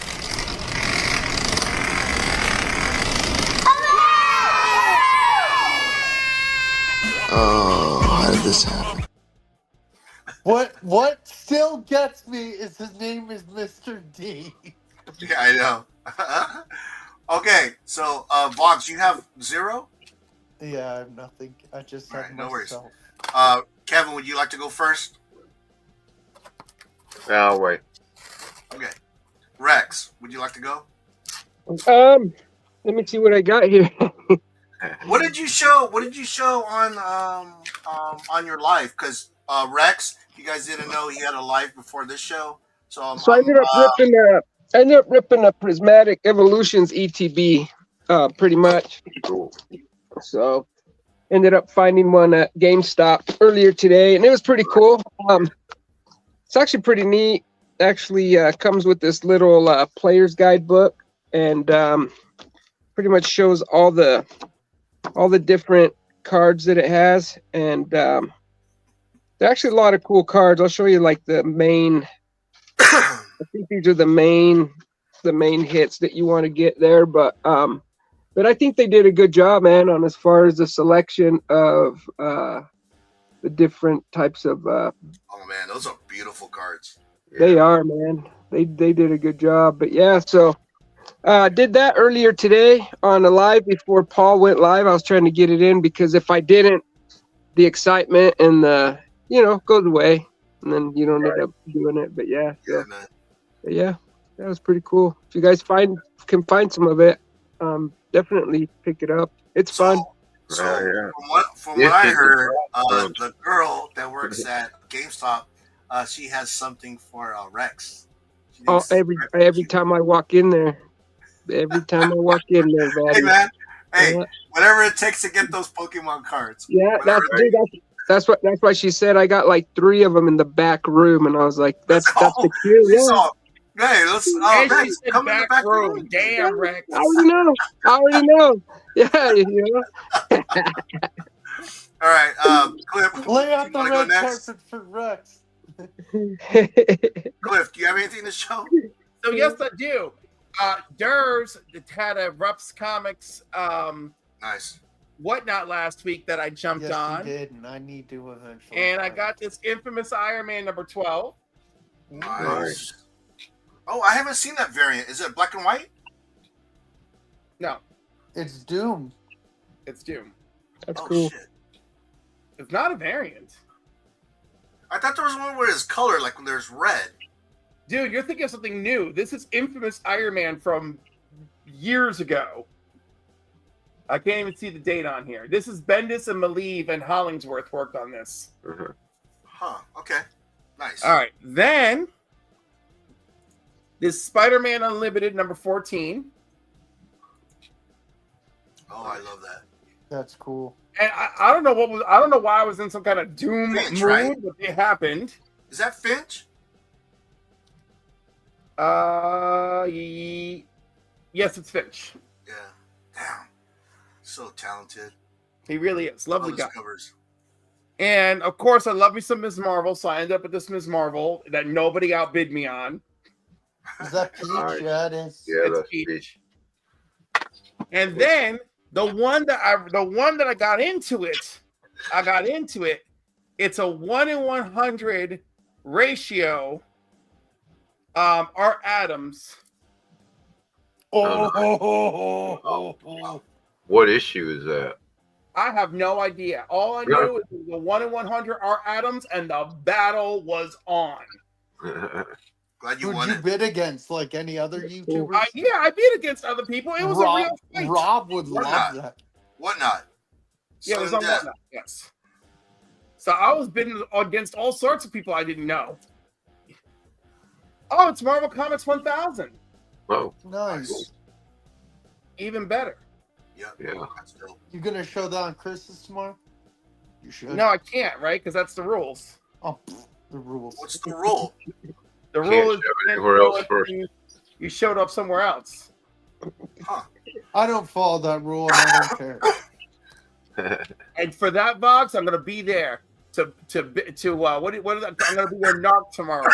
Oh, how did this happen? What still gets me is his name is Mr. D. Yeah, I know. Okay, so Vox, you have 0? Yeah, I have nothing. I just have no worries. myself. Kevin, would you like to go first? Yeah, I'll wait. Okay. Rex, would you like to go? Let me see what I got here. What did you show? What did you show on your live? Because Rex, you guys didn't know he had a live before this show. So I ended up ripping a Prismatic Evolutions ETB, pretty much. Cool. So ended up finding one at GameStop earlier today, and it was pretty cool. It's actually pretty neat. Actually, comes with this little player's guidebook, and pretty much shows all the different cards that it has, and there are actually a lot of cool cards. I'll show you like the main. I think these are the main hits that you want to get there, but I think they did a good job, man, on as far as the selection of the different types of. Oh man, those are beautiful cards. They are, man. They did a good job, but yeah. So did that earlier today on a live before Paul went live. I was trying to get it in because if I didn't, the excitement and the goes away, and then you don't end up doing it. But yeah, so, yeah, that was pretty cool. If you guys can find some of it, definitely pick it up. It's fun. So from what I heard, the girl that works at GameStop, she has something for Rex. Oh, every time I walk in there, Hey man, yeah. Whatever it takes to get those Pokemon cards. Yeah, that's why she said I got like 3 of them in the back room, and I was like, that's the cue. Yeah. Hey, let's Rex, come in the back room. Damn, Rex. I already know. Yeah, All right, Cliff. Lay out the wanna go red next? carpet for Rex. Cliff, do you have anything to show? So yes, I do. Durs had a Rups Comics nice whatnot last week that I jumped on. He did, and I need to eventually. And I got this infamous Iron Man number 12. Nice. Oh, I haven't seen that variant. Is it black and white? No, It's Doom. it's Doom. That's cool. Shit. It's not a variant. I thought there was one where it's color, like when there's red. Dude, you're thinking of something new. This is infamous Iron Man from years ago. I can't even see the date on here. This is Bendis and Malieve and Hollingsworth worked on this. Huh. Okay. Nice. All right. Then this Spider-Man Unlimited number 14. Oh, I love that. That's cool. And I don't know why I was in some kind of doom Finch, mood, right? but it happened. Is that Finch? Yes, it's Finch. Yeah. Damn. So talented. He really is. Lovely All his guy. covers. And of course, I love me some Ms. Marvel, so I ended up with this Ms. Marvel that nobody outbid me on. Is that Peach? Nice. Yeah, it is. Yeah, It's that's Peach. Peach. And then the one that I got into it, it's a 1 in 100 ratio. Art Adams. What issue is that? I have no idea. All I knew is it was a 1 in 100 Art Adams, and the battle was on. Glad you Who'd won you it. bid against? Like any other YouTubers? I beat against other people. It was a real fight. Rob would love Whatnot. that. Whatnot. Yeah, it was Sudden on death. Whatnot. Yes. So I was bidding against all sorts of people I didn't know. Oh, it's Marvel Comics 1000. Oh, Nice. Even better. Yep. yeah. That's dope. You gonna show that on Christmas tomorrow? You should. No, I can't, right? Because that's the rules. Oh, the rules. What's the rule? The Can't rule is show it anywhere else first. you showed up somewhere else. Huh. I don't follow that rule, and I don't care. And for that box, I'm gonna be there to what is that? I'm gonna be there knock tomorrow.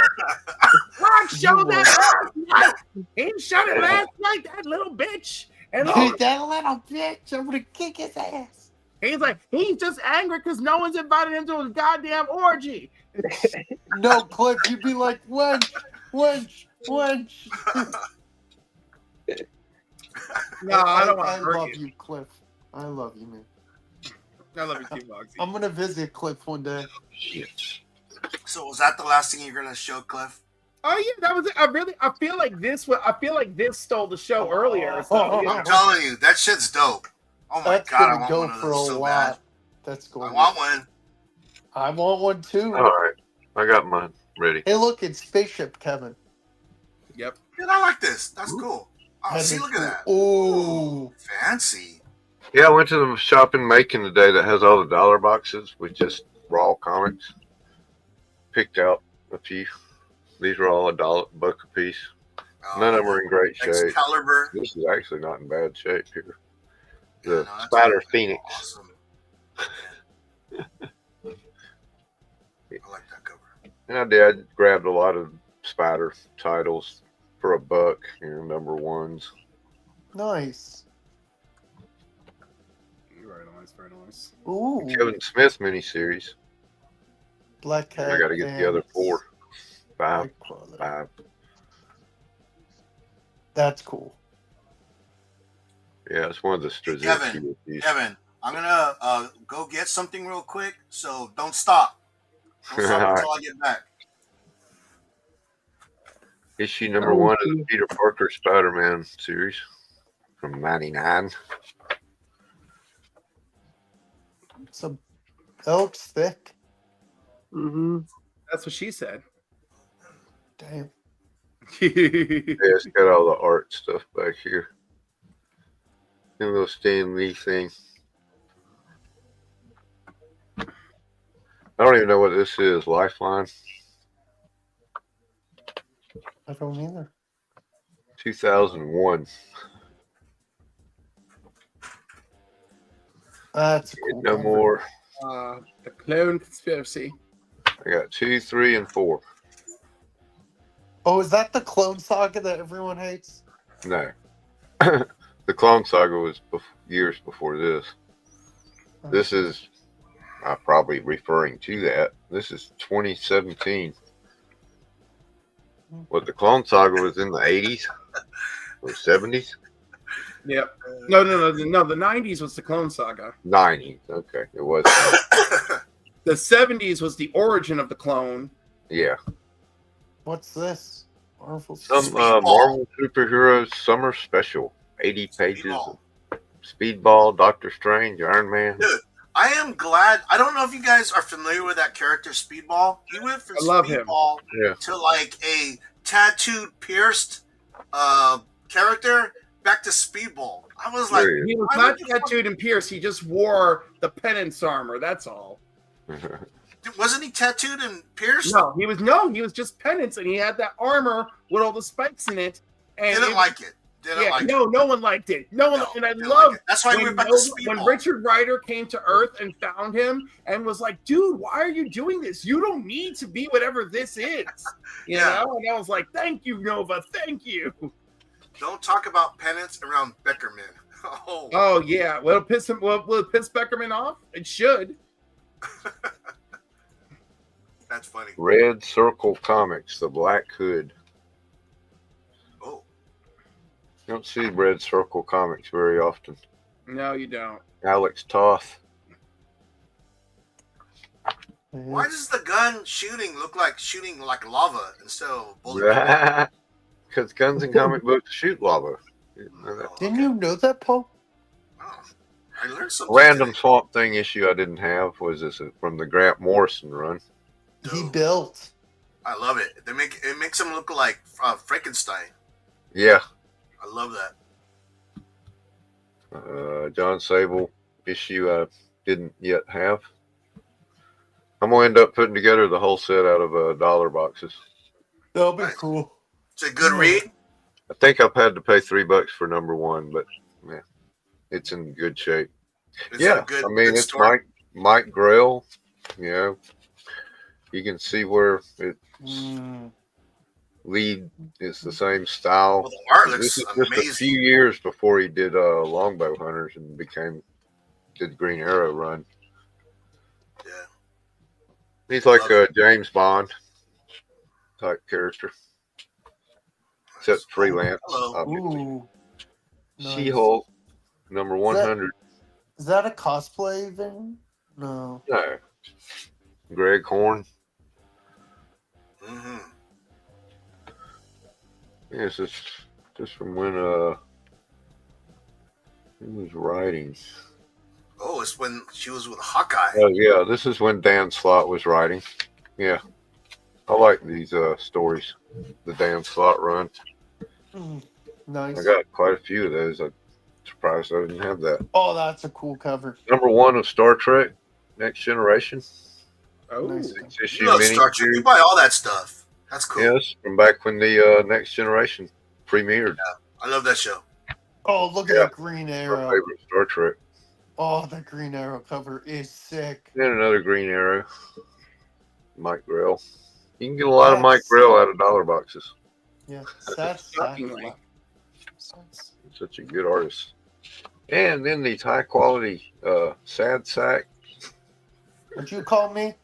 Rock showed that last night. He showed it last night, that little bitch. And That little bitch, I'm gonna kick his ass. he's like, he's just angry because no one's invited him to his goddamn orgy. No, Cliff, you'd be like, wench. No, I don't want I to hurt love you. you, Cliff. I love you, man. I love you too, Bugsy. I'm gonna visit Cliff one day. So was that the last thing you're gonna show, Cliff? Oh yeah, that was it. I feel like this stole the show earlier. So, I'm telling you, that shit's dope. Oh my That's god, I gonna want go one of for a those so lot. bad. That's I going. want one. I want one too. All right, I got mine ready. Hey, look, it's spaceship Kevin. Yep. Dude, I like this. That's cool. Oh, That see, is look cool. at that. Ooh. Fancy. Yeah, I went to the shop in Macon today that has all the dollar boxes with just raw comics. Picked out a few. These are all $1 a piece. None of them are in great shape. Excalibur. This is actually not in bad shape here. Yeah, The no, that's Spider Phoenix. awesome. I like that cover. And I grabbed a lot of Spider titles for $1, number ones. Nice. Very nice, very nice. Ooh. Kevin Smith miniseries. Black Cat. I got to get the other and 5. Nightcrawler. 5. That's cool. Yeah, it's one of the Straczynski reviews. Kevin, I'm gonna go get something real quick, so don't stop. Don't stop until I get back. Issue number 1 of the Peter Parker Spider-Man series from '99. Some elk's thick. Mm-hmm. That's what she said. Damn. Yeah, it's got all the art stuff back here. And a little Stan Lee thing. I don't even know what this is. Lifeline. I don't either. 2001. That's a cool. No cover. more. The Clone Conspiracy. I got 2, 3, and 4. Oh, is that the Clone Saga that everyone hates? No. The Clone Saga was years before this. This is probably referring to that. This is 2017. What, the Clone Saga was in the 80s or 70s? Yep. No. The 90s was the Clone Saga. 90s. Okay, it was. The 70s was the origin of the clone. Yeah. What's this? Marvel. Some Marvel superheroes summer special. 80 pages of Speedball, Doctor Strange, Iron Man. Dude, I am glad. I don't know if you guys are familiar with that character, Speedball. He went from I love him. Speedball Yeah. to like a tattooed, pierced character back to Speedball. I was like, He was why not would you tattooed and pierced. He just wore the penance armor. That's all. wasn't he tattooed and pierced? No, he was just penance, and he had that armor with all the spikes in it. And Didn't like it. Didn't like it. No one liked it. No one, and I didn't love like it. That's why we went back to when Speedball. Richard Rider came to Earth and found him and was like, "Dude, why are you doing this? You don't need to be whatever this is." You know, and I was like, "Thank you, Nova. Thank you." Don't talk about penance around Beckerman. Oh, Oh yeah, will it piss him? Will it piss Beckerman off? It should. that's funny. Red Circle Comics, The Black Hood. Oh. You don't see Red Circle Comics very often. No, you don't. Alex Toth. Why does the gun shooting look like shooting like lava instead of bullet? Because guns and comic books shoot lava. You know that? Didn't you know that, Paul? I learned something. Random Swamp Thing issue I didn't have was this from the Grant Morrison run. He built. I love it. It makes him look like Frankenstein. Yeah. I love that. John Sable issue I didn't yet have. I'm going to end up putting together the whole set out of dollar boxes. That'll be cool. It's a good read. I think I've had to pay $3 for number 1, but man, it's in good shape. Is it a good- I mean, good it's story? Mike Grell. You know, you can see where it lead is the same style. Well, the art This looks is just amazing. a few years before he did Longbow Hunters and did Green Arrow run. Yeah, he's like a James Bond type character, except freelance. Obviously. Ooh. Nice. She-Hulk, number 100. Is that a cosplay thing? No. No, Greg Horn. Mm-hmm. Yeah, it's just from when Who was writing? Oh, it's when she was with Hawkeye. Oh yeah, this is when Dan Slott was writing. Yeah, I like these stories. The Dan Slott run. Nice. I got quite a few of those. I'm surprised I didn't have that. Oh, that's a cool cover. Number 1 of Star Trek: Next Generation. Oh, Nice. Issue You love mini Star Trek. You series. buy all that stuff. That's cool. Yes, from back when the Next Generation premiered. I love that show. Oh, look at Yeah. the Green My Arrow. favorite Star Trek. Oh, the Green Arrow cover is sick. And another Green Arrow. Mike Grell. You can get a lot of Mike That's- Grell out of dollar boxes. Yeah, that's Shockingly. He's such a good artist. And then these high quality sad sack. Would you call me?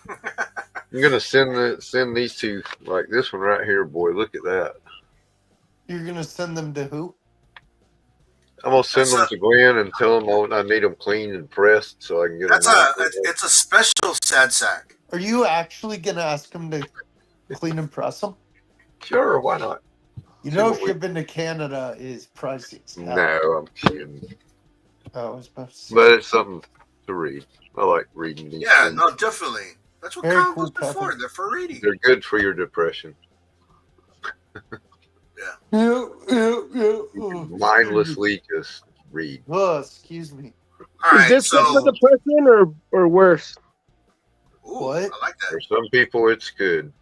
I'm gonna send these two, like this one right here, boy. Look at that. You're gonna send them to who? I'm gonna send them to Glenn and tell him I need them cleaned and pressed so I can get That's them. it's a special sad sack. Are you actually gonna ask him to clean and press them? Sure, why not? You know, See what we- shipping to Canada is pricey. as hell. No, I'm kidding. Oh, I was about to say. But it's something to read. I like reading these. Yeah, things. no, definitely. That's what Very comic cool books are cover. for. They're for reading. They're good for your depression. Yeah. Mindlessly just read. Oh, excuse me. All Is right, this good for so depression or worse? What? I like that. For some people, it's good.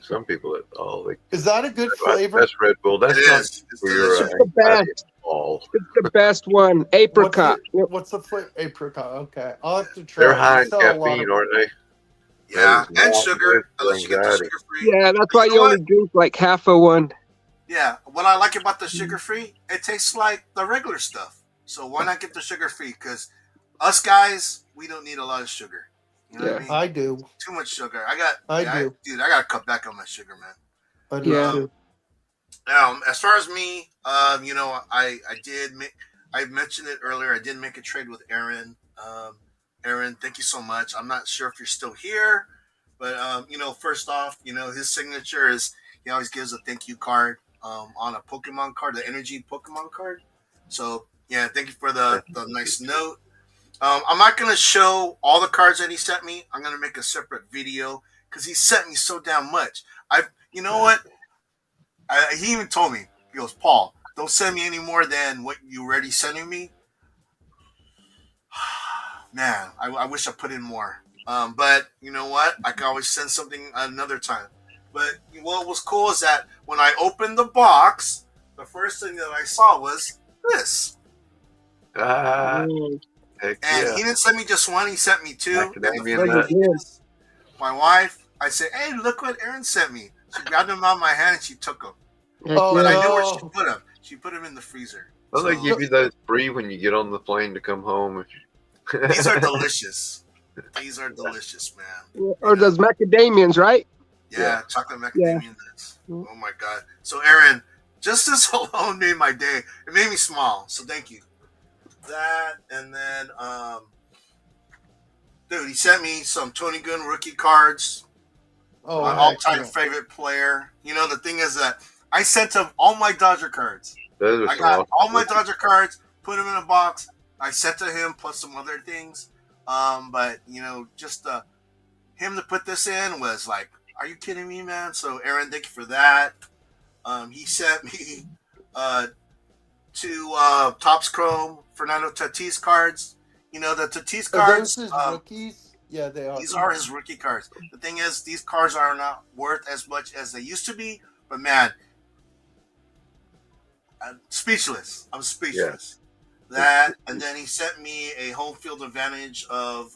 Some people, they. Is that a good flavor? That's Red Bull. That's It not is. It's for your delicious. It's the best. anxiety at all. It's the best one. Apricot. What's the flavor? Apricot. Okay, I'll have to try. They're it. high They in sell a lot caffeine, of- aren't they? Yeah, That is and not sugar. good for Unless you get the anxiety. sugar free. Yeah, that's why You you know only drink like half of one. Yeah, what I like about the sugar free, it tastes like the regular stuff. So why not get the sugar free? Because us guys, we don't need a lot of sugar. You know what I mean? I do. Too much sugar. I do. Dude, I gotta cut back on my sugar, man. I do Yeah. too. As far as me, you know, I mentioned it earlier. I did make a trade with Aaron. Aaron, thank you so much. I'm not sure if you're still here, but you know, first off, you know, his signature is he always gives a thank you card on a Pokemon card, the energy Pokemon card. So yeah, thank you for the nice note. I'm not gonna show all the cards that he sent me. I'm gonna make a separate video because he sent me so damn much. You know what? He even told me, he goes, Paul, don't send me any more than what you already sending me. Man, I wish I put in more. But you know what? I can always send something another time. But what was cool is that when I opened the box, the first thing that I saw was this. Ah, Mm. heck And yeah. he didn't send me just one, he sent me two. And the Macadamia funny nut. thing is, my wife, I said, hey, look what Aaron sent me. She grabbed them out of my hand and she took them. Oh, But I knew where she no. put them. She put them in the freezer. Well, they So- give you those free when you get on the plane to come home. These are delicious. These are delicious, man. Or those macadamians, right? Yeah, chocolate macadamia nuts. Oh my god. So Aaron, just this alone made my day. It made me smile. So thank you. That and then dude, he sent me some Tony Gunn rookie cards. Oh, My heck all-time yeah. favorite player. You know, the thing is that I sent him all my Dodger cards. Those are I some got awesome all my rookies. Dodger cards, put them in a box. I sent to him plus some other things. But you know, just him to put this in was like, are you kidding me, man? So Aaron, thank you for that. He sent me two Topps Chrome Fernando Tatis cards. You know, the Tatis Are cards. those his rookies? Yeah, they are. These are his rookie cards. The thing is, these cards are not worth as much as they used to be. But man, I'm speechless. I'm speechless. That, and then he sent me a home field advantage of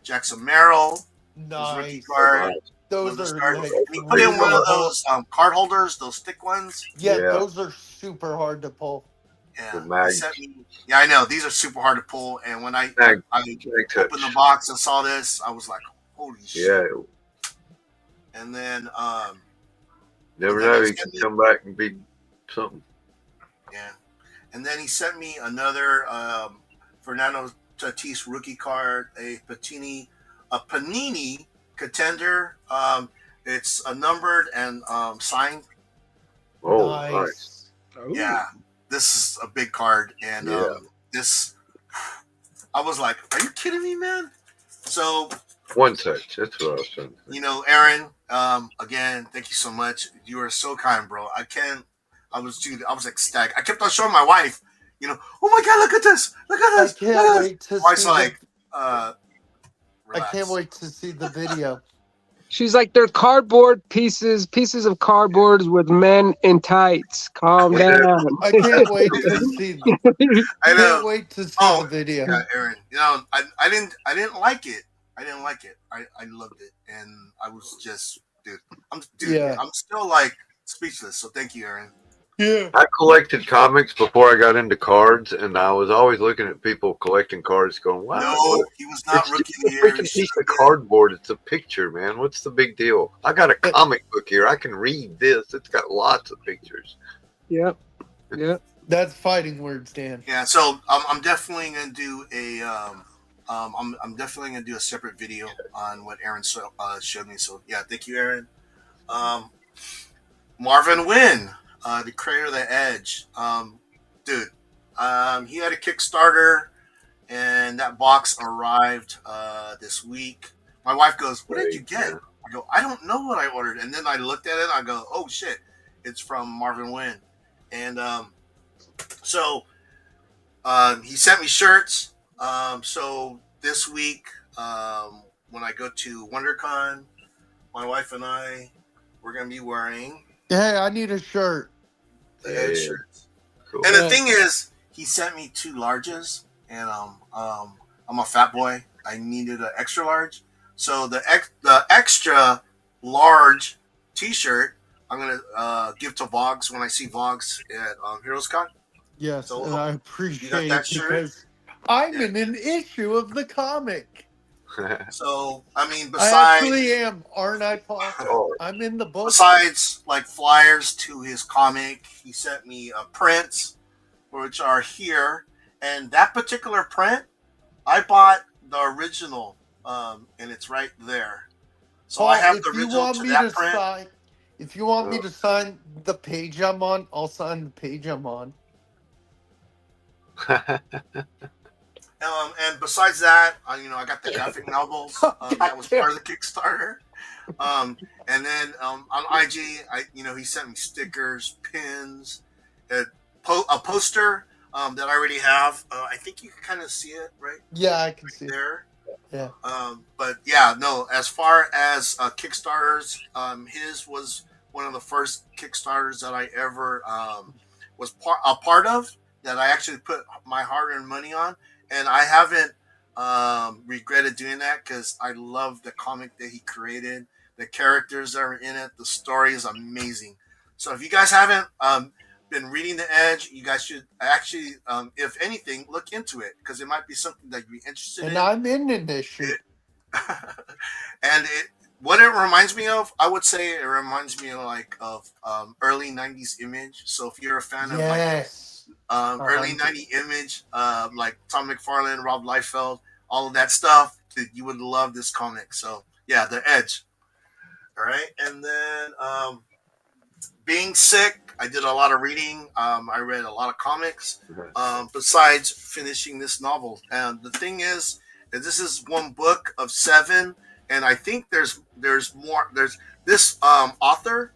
Jackson Merrill. His rookie Nice. card. Those Those are cards. like And he put in one of real- those card holders, those thick ones. Yeah, Yeah. those are super hard to pull. Yeah, The he mags. sent me. Yeah, I know these are super hard to pull. And when I Mag touch. opened the box and saw this, I was like, "Holy shit!" Yeah, And then, never And then know. he He sent can me- come back and be something. yeah, and then he sent me another Fernando Tatis rookie card, a Panini contender. It's numbered and signed. Oh, Nice. nice. Oh, Yeah, this is a big card, and this, I was like, are you kidding me, man? So One touch. That's what I was saying. you know, Aaron, again, thank you so much. You are so kind, bro. I was ecstatic. I kept on showing my wife, you know, oh my God, look at this. Look at this. I can't wait to Wife's see like, I can't wait to see the video. She's like, they're cardboard pieces of cardboard with men in tights. Calm down. I can't wait to see. I know. Can't wait to see the video. Yeah, Aaron. You know, I didn't like it. I didn't like it. I loved it, and I was just, I'm still like speechless. So thank you, Aaron. Yeah. I collected comics before I got into cards, and I was always looking at people collecting cards going, wow. No, he was not It's rookie just a year. freaking piece of cardboard. It's a picture, man. What's the big deal? I got a comic book here. I can read this. It's got lots of pictures. Yep. That's fighting words, Dan. Yeah, so I'm definitely gonna do a I'm definitely gonna do a separate video on what Aaron showed me. So yeah, thank you, Aaron. Marvin Wynn, the creator of The Edge, dude. He had a Kickstarter, and that box arrived this week. My wife goes, "What did you get?" I go, "I don't know what I ordered." And then I looked at it. And I go, "Oh shit, it's from Marvin Wynn." And so he sent me shirts. So this week, when I go to WonderCon, my wife and I, we're gonna be wearing Hey, I need a shirt. the Edge shirts. Cool. And the thing is, he sent me 2 larges, and I'm a fat boy. I needed an extra large, so the extra large T-shirt I'm gonna give to Vogs when I see Vogs at HeroesCon. Yes, So, and I you appreciate got it that shirt? because I'm in an issue of the comic. So I mean, I besides actually am, aren't I, Paul? I'm in the book. besides like flyers to his comic, he sent me prints, which are here. And that particular print, I bought the original, and it's right there. So Paul, I have if the you original want to me that to print. sign, if you want me to sign the page I'm on, I'll sign the page I'm on. And besides that, I got the graphic novels that was part of the Kickstarter. And then on IG, he sent me stickers, pins, a poster that I already have. I think you can kind of see it right Yeah, I can see there. Yeah. But yeah, no. As far as Kickstarters, his was one of the first Kickstarters that I ever was a part of. That I actually put my hard-earned money on, and I haven't regretted doing that because I love the comic that he created, the characters that are in it, the story is amazing. So if you guys haven't been reading The Edge, you guys should actually, if anything, look into it because it might be something that you'd be interested in. And I'm in an issue. And what it reminds me of, I would say it reminds me of early 90s Image. So if you're a fan of early 90s Image, like Tom McFarlane, Rob Liefeld, all of that stuff, dude, you would love this comic. So yeah, The Edge. All right. And then being sick, I did a lot of reading. I read a lot of comics besides finishing this novel. And the thing is that this is one book of 7. And I think there's more. There's this author,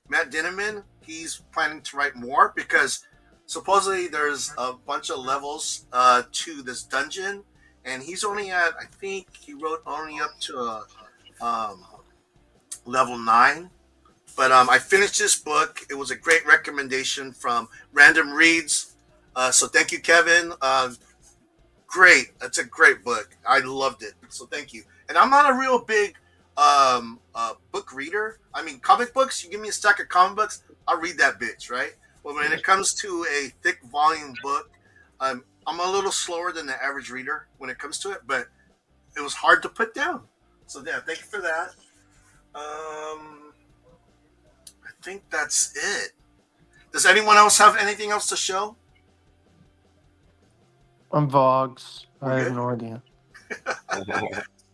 Matt Dinniman. He's planning to write more because supposedly there's a bunch of levels to this dungeon, and he's only at, I think he wrote only up to level 9. But I finished this book. It was a great recommendation from Random Reads. So thank you, Kevin. Great. That's a great book. I loved it. So thank you. And I'm not a real big book reader. I mean, comic books, you give me a stack of comic books, I'll read that bitch, right? But when it comes to a thick volume book, I'm a little slower than the average reader when it comes to it, but it was hard to put down. So yeah, thank you for that. I think that's it. Does anyone else have anything else to show? I'm Vogs. I have no idea.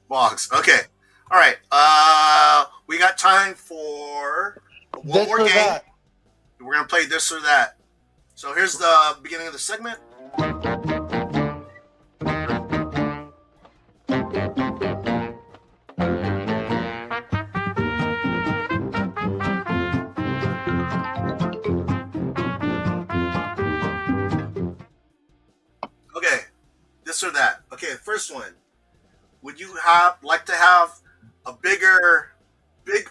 Box. Okay. All right. We got time for one This more or game. that. We're gonna play this or that. So here's the beginning of the segment. Okay, this or that. Okay, first one. Would you like to have a big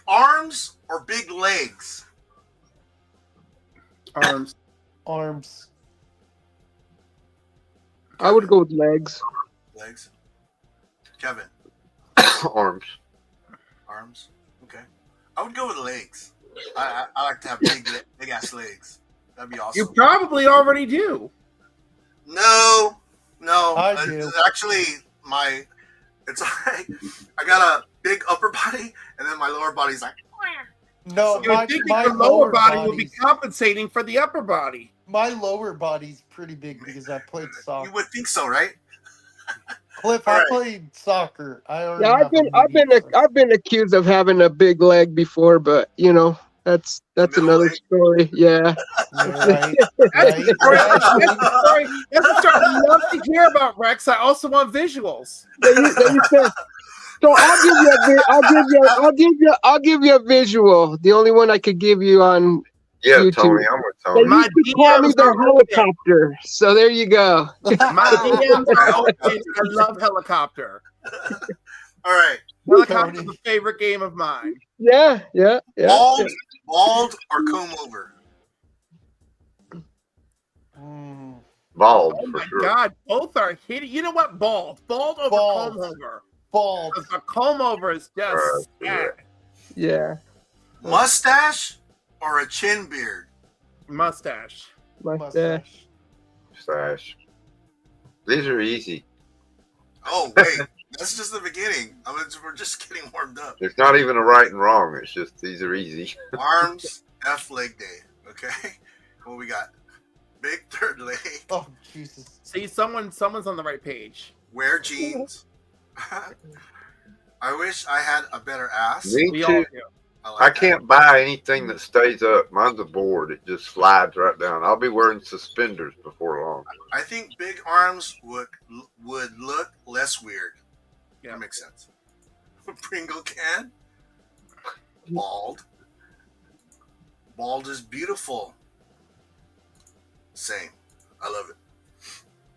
arms or big legs? Arms. Arms. I would go with legs. Legs. Kevin. Arms. Arms. Okay. I would go with legs. I like to have big ass legs. That'd be awesome. You probably already do. No. I do. Actually, it's like I got a big upper body, and then my lower body's like. No, You would think the lower body would be compensating for the upper body. My lower body's pretty big because I played soccer. You would think so, right? Cliff, I played soccer. Yeah, I've been accused of having a big leg before, but you know that's another story. Yeah. Right. That's the story I love to hear about, Rex. I also want visuals. So I'll give you a visual. The only one I could give you on Yeah, YouTube. Tony, I'm with Tony. They used to call me the helicopter. So there you go. My DMs are open. I love helicopter. All right. Helicopter's a favorite game of mine. Yeah. Bald or comb over? Bald, Oh for my sure. God, both are hitting. You know what? Bald over comb over. Bald. Because the comb over is just Yeah. Mustache or a chin beard? Mustache. Mustache. Mustache. These are easy. Oh wait, that's just the beginning. We're just getting warmed up. There's not even a right and wrong. It's just these are easy. Arms, F leg day. Okay, what we got? Big third leg. Oh Jesus! See, someone's on the right page. Wear jeans. I wish I had a better ass. Me too. I can't buy anything that stays up. Mine's a board. It just slides right down. I'll be wearing suspenders before long. I think big arms would look less weird. Yeah, that makes sense. Pringle can. Bald. Bald is beautiful. Same. I love it.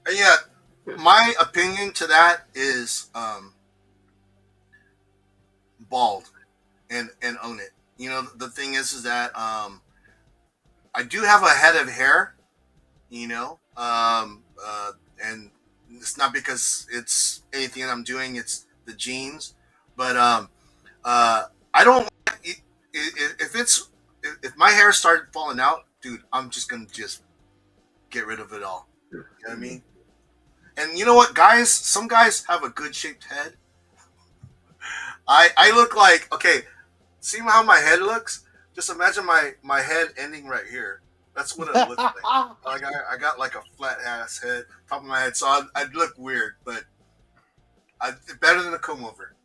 And yeah, my opinion to that is bald and own it. You know, the thing is that I do have a head of hair, you know, and it's not because it's anything that I'm doing, it's the genes, but I don't if my hair started falling out, dude, I'm just gonna get rid of it all. You know what I mean? And you know what, guys? Some guys have a good shaped head. I look like, okay, see how my head looks? Just imagine my head ending right here. That's what it looks like. Like I got like a flat ass head, top of my head, so I'd look weird, but better than a comb over.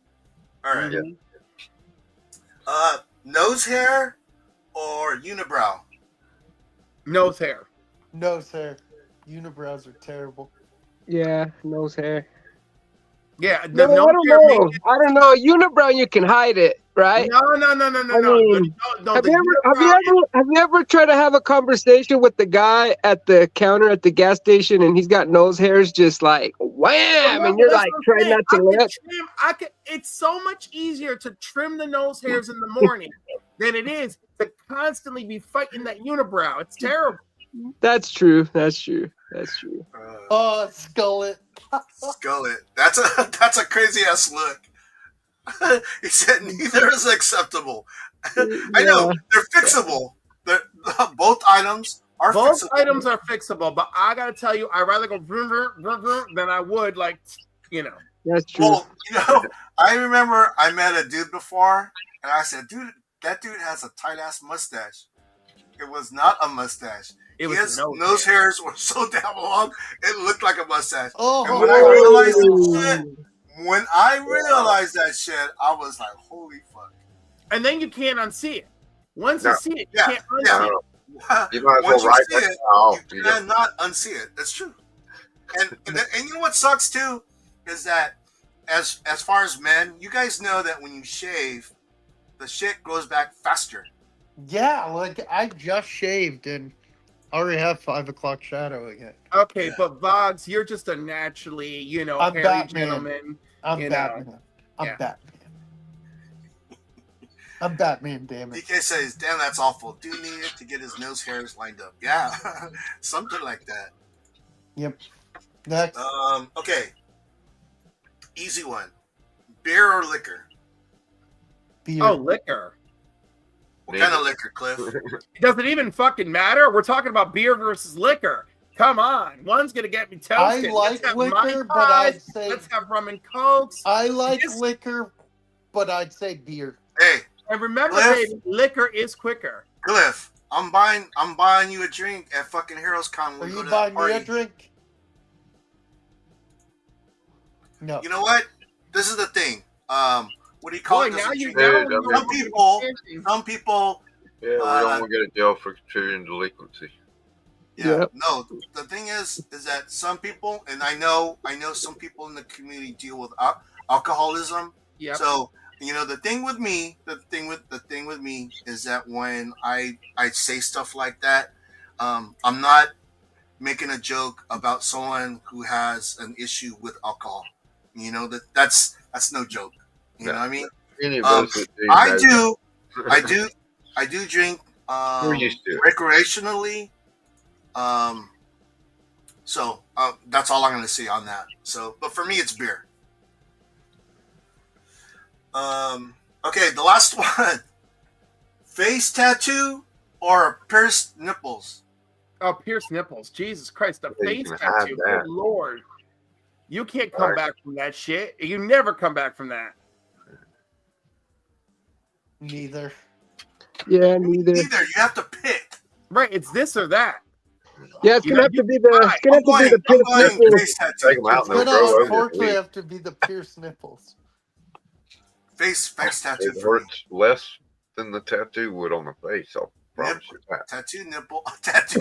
All right. Yeah. Nose hair or unibrow? Nose hair. Nose hair. Unibrows are terrible. Yeah, nose hair. Yeah, No, I don't know. I don't know. Unibrow, you can hide it, right? No. Have you ever tried to have a conversation with the guy at the counter at the gas station, and he's got nose hairs just like wham, and you're like trying not to look? It's so much easier to trim the nose hairs in the morning than it is to constantly be fighting that unibrow. It's terrible. That's true. Oh, Skullet. Skullet. That's a crazy ass look. He said neither is acceptable. I know they're fixable. Both items are fixable. Items are fixable, but I gotta tell you, I'd rather go vroom, vroom, vroom, vroom than I would That's true. Well, I remember I met a dude before, and I said, "Dude, that dude has a tight ass mustache." It was not a mustache. His nose hairs were so damn long, it looked like a mustache. And when I realized that shit, I was like, "Holy fuck!" And then you can't unsee it. Once you see it, you can't unsee it. You might as Once well write you see that it, down. you cannot unsee it. That's true. And you know what sucks too is that as far as men, you guys know that when you shave, the shit grows back faster. Yeah, like I just shaved and I already have 5 o'clock shadow again. Okay, but Vogs, you're just a naturally, I'm hairy Batman. gentleman. I'm you Batman. know. I'm Yeah. Batman. I'm Batman, damn it. DK says, "Damn, that's awful. Do need it to get his nose hairs lined up." Yeah, something like that. Yep. Next. Okay. Easy one. Beer or liquor? Beer. Oh, liquor. What kind of liquor, Cliff? Does it even fucking matter? We're talking about beer versus liquor. Come on. One's going to get me toasted. I like Let's have liquor, Mai but Tais. I'd say Let's have rum and cokes. I like liquor, but I'd say beer. Hey, and remember, Cliff. baby, liquor is quicker. Cliff, I'm buying you a drink at fucking Heroes Con. Are you buying me a drink? No. You know what? This is the thing. What do you call Boy, it? now Doesn't you drink- know. Some people. Yeah, we don't want to get in jail for contributing delinquency. Yeah. No, the thing is that some people, and I know some people in the community deal with alcoholism. Yep. So the thing with me is that when I say stuff like that, I'm not making a joke about someone who has an issue with alcohol. That's no joke. You know what I mean? Any of those that do I that- do drink We're used to it. recreationally. So that's all I'm going to say on that. So, but for me, it's beer. Okay, the last one: face tattoo or pierced nipples. Oh, pierced nipples. Jesus Christ, the Yeah, you face can have tattoo. that. Good Lord. You can't come back from that shit. You never come back from that. Neither. Yeah, neither. You have to pick. Right, it's this or that. Yeah, it's gonna have to be the pierced nipples. Take them out It's and they'll gonna grow over unfortunately it. have to be the pierced nipples. Face tattoo. It hurts less than the tattoo would on the face. I'll promise you that. Tattoo nipple. Tattoo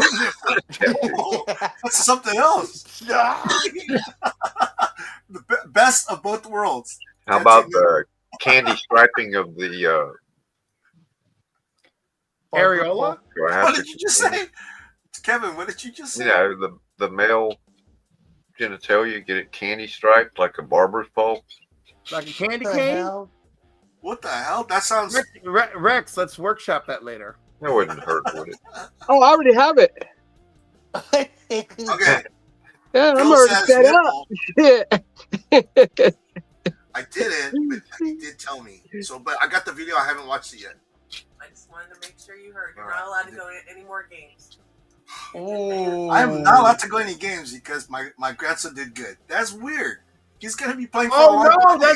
nipple. That's something else. The best of both worlds. How about the candy striping of the areola? do I have What to did you just say, Kevin? What did you just say? the male genitalia, get it candy striped like a barber's pole? Like a candy The cane? hell? What the hell? That sounds. Rex, let's workshop that later. That wouldn't hurt, would it? Oh, I already have it. Okay. Yeah, I'm Phil already says set nipple. up. I didn't, but he did tell me. So, but I got the video. I haven't watched it yet. I just wanted to make sure you heard. You're not allowed to go to any more games. Oh. I'm not allowed to go any games because my grandson did good. That's weird. He's gonna be playing for Oh a while. no,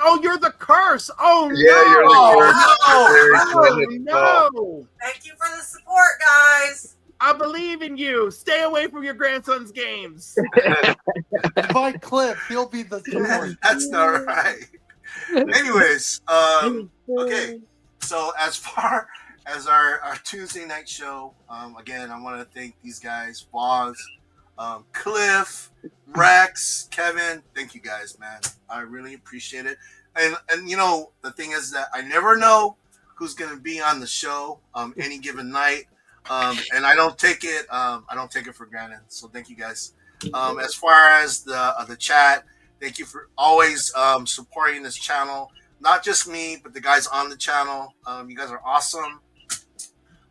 oh, you're the curse. Oh Yeah, no. you're the Oh, curse. no. Thank you for the support, guys. I believe in you. Stay away from your grandson's games. By Cliff, he'll be the support. That's not right. Anyways, okay. So as far as our Tuesday night show, again, I want to thank these guys, Voz, Cliff, Rex, Kevin. Thank you guys, man. I really appreciate it. And the thing is that I never know who's gonna be on the show any given night. And I don't take it for granted. So thank you guys. As far as the chat, thank you for always supporting this channel. Not just me, but the guys on the channel. You guys are awesome.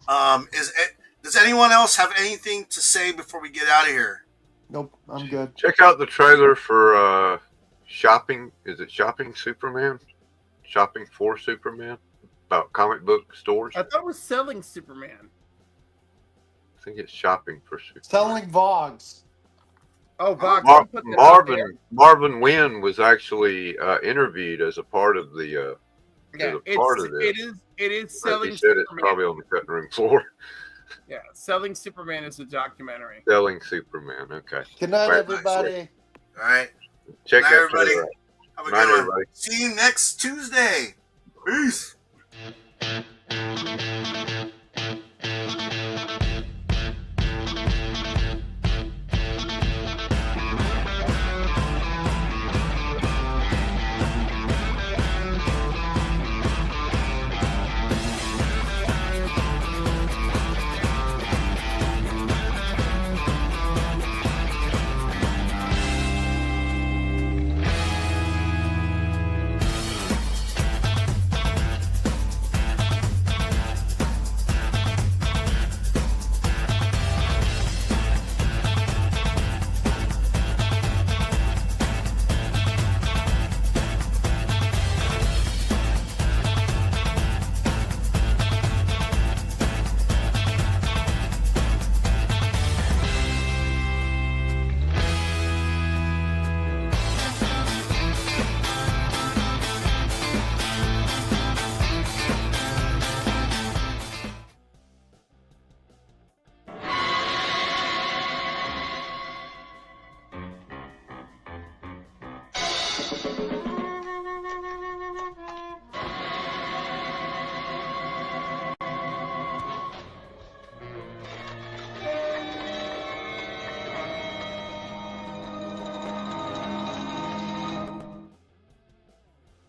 Does anyone else have anything to say before we get out of here? Nope, I'm good. Check out the trailer for Shopping. Is it Shopping Superman? Shopping for Superman? About comic book stores. I thought it was selling Superman. I think it's Shopping for Superman. Selling Vogs. Oh, Vox. I'll put that out there. Marvin Wynn was actually interviewed as a part of the Yeah, it is selling He said it's Superman. probably on the cutting room floor. Yeah, Selling Superman is a documentary. Selling Superman. Okay. Good night, Right, everybody. All right. Check Good night, that everybody. trailer out. Have a Night, good one. everybody. See you next Tuesday. Peace.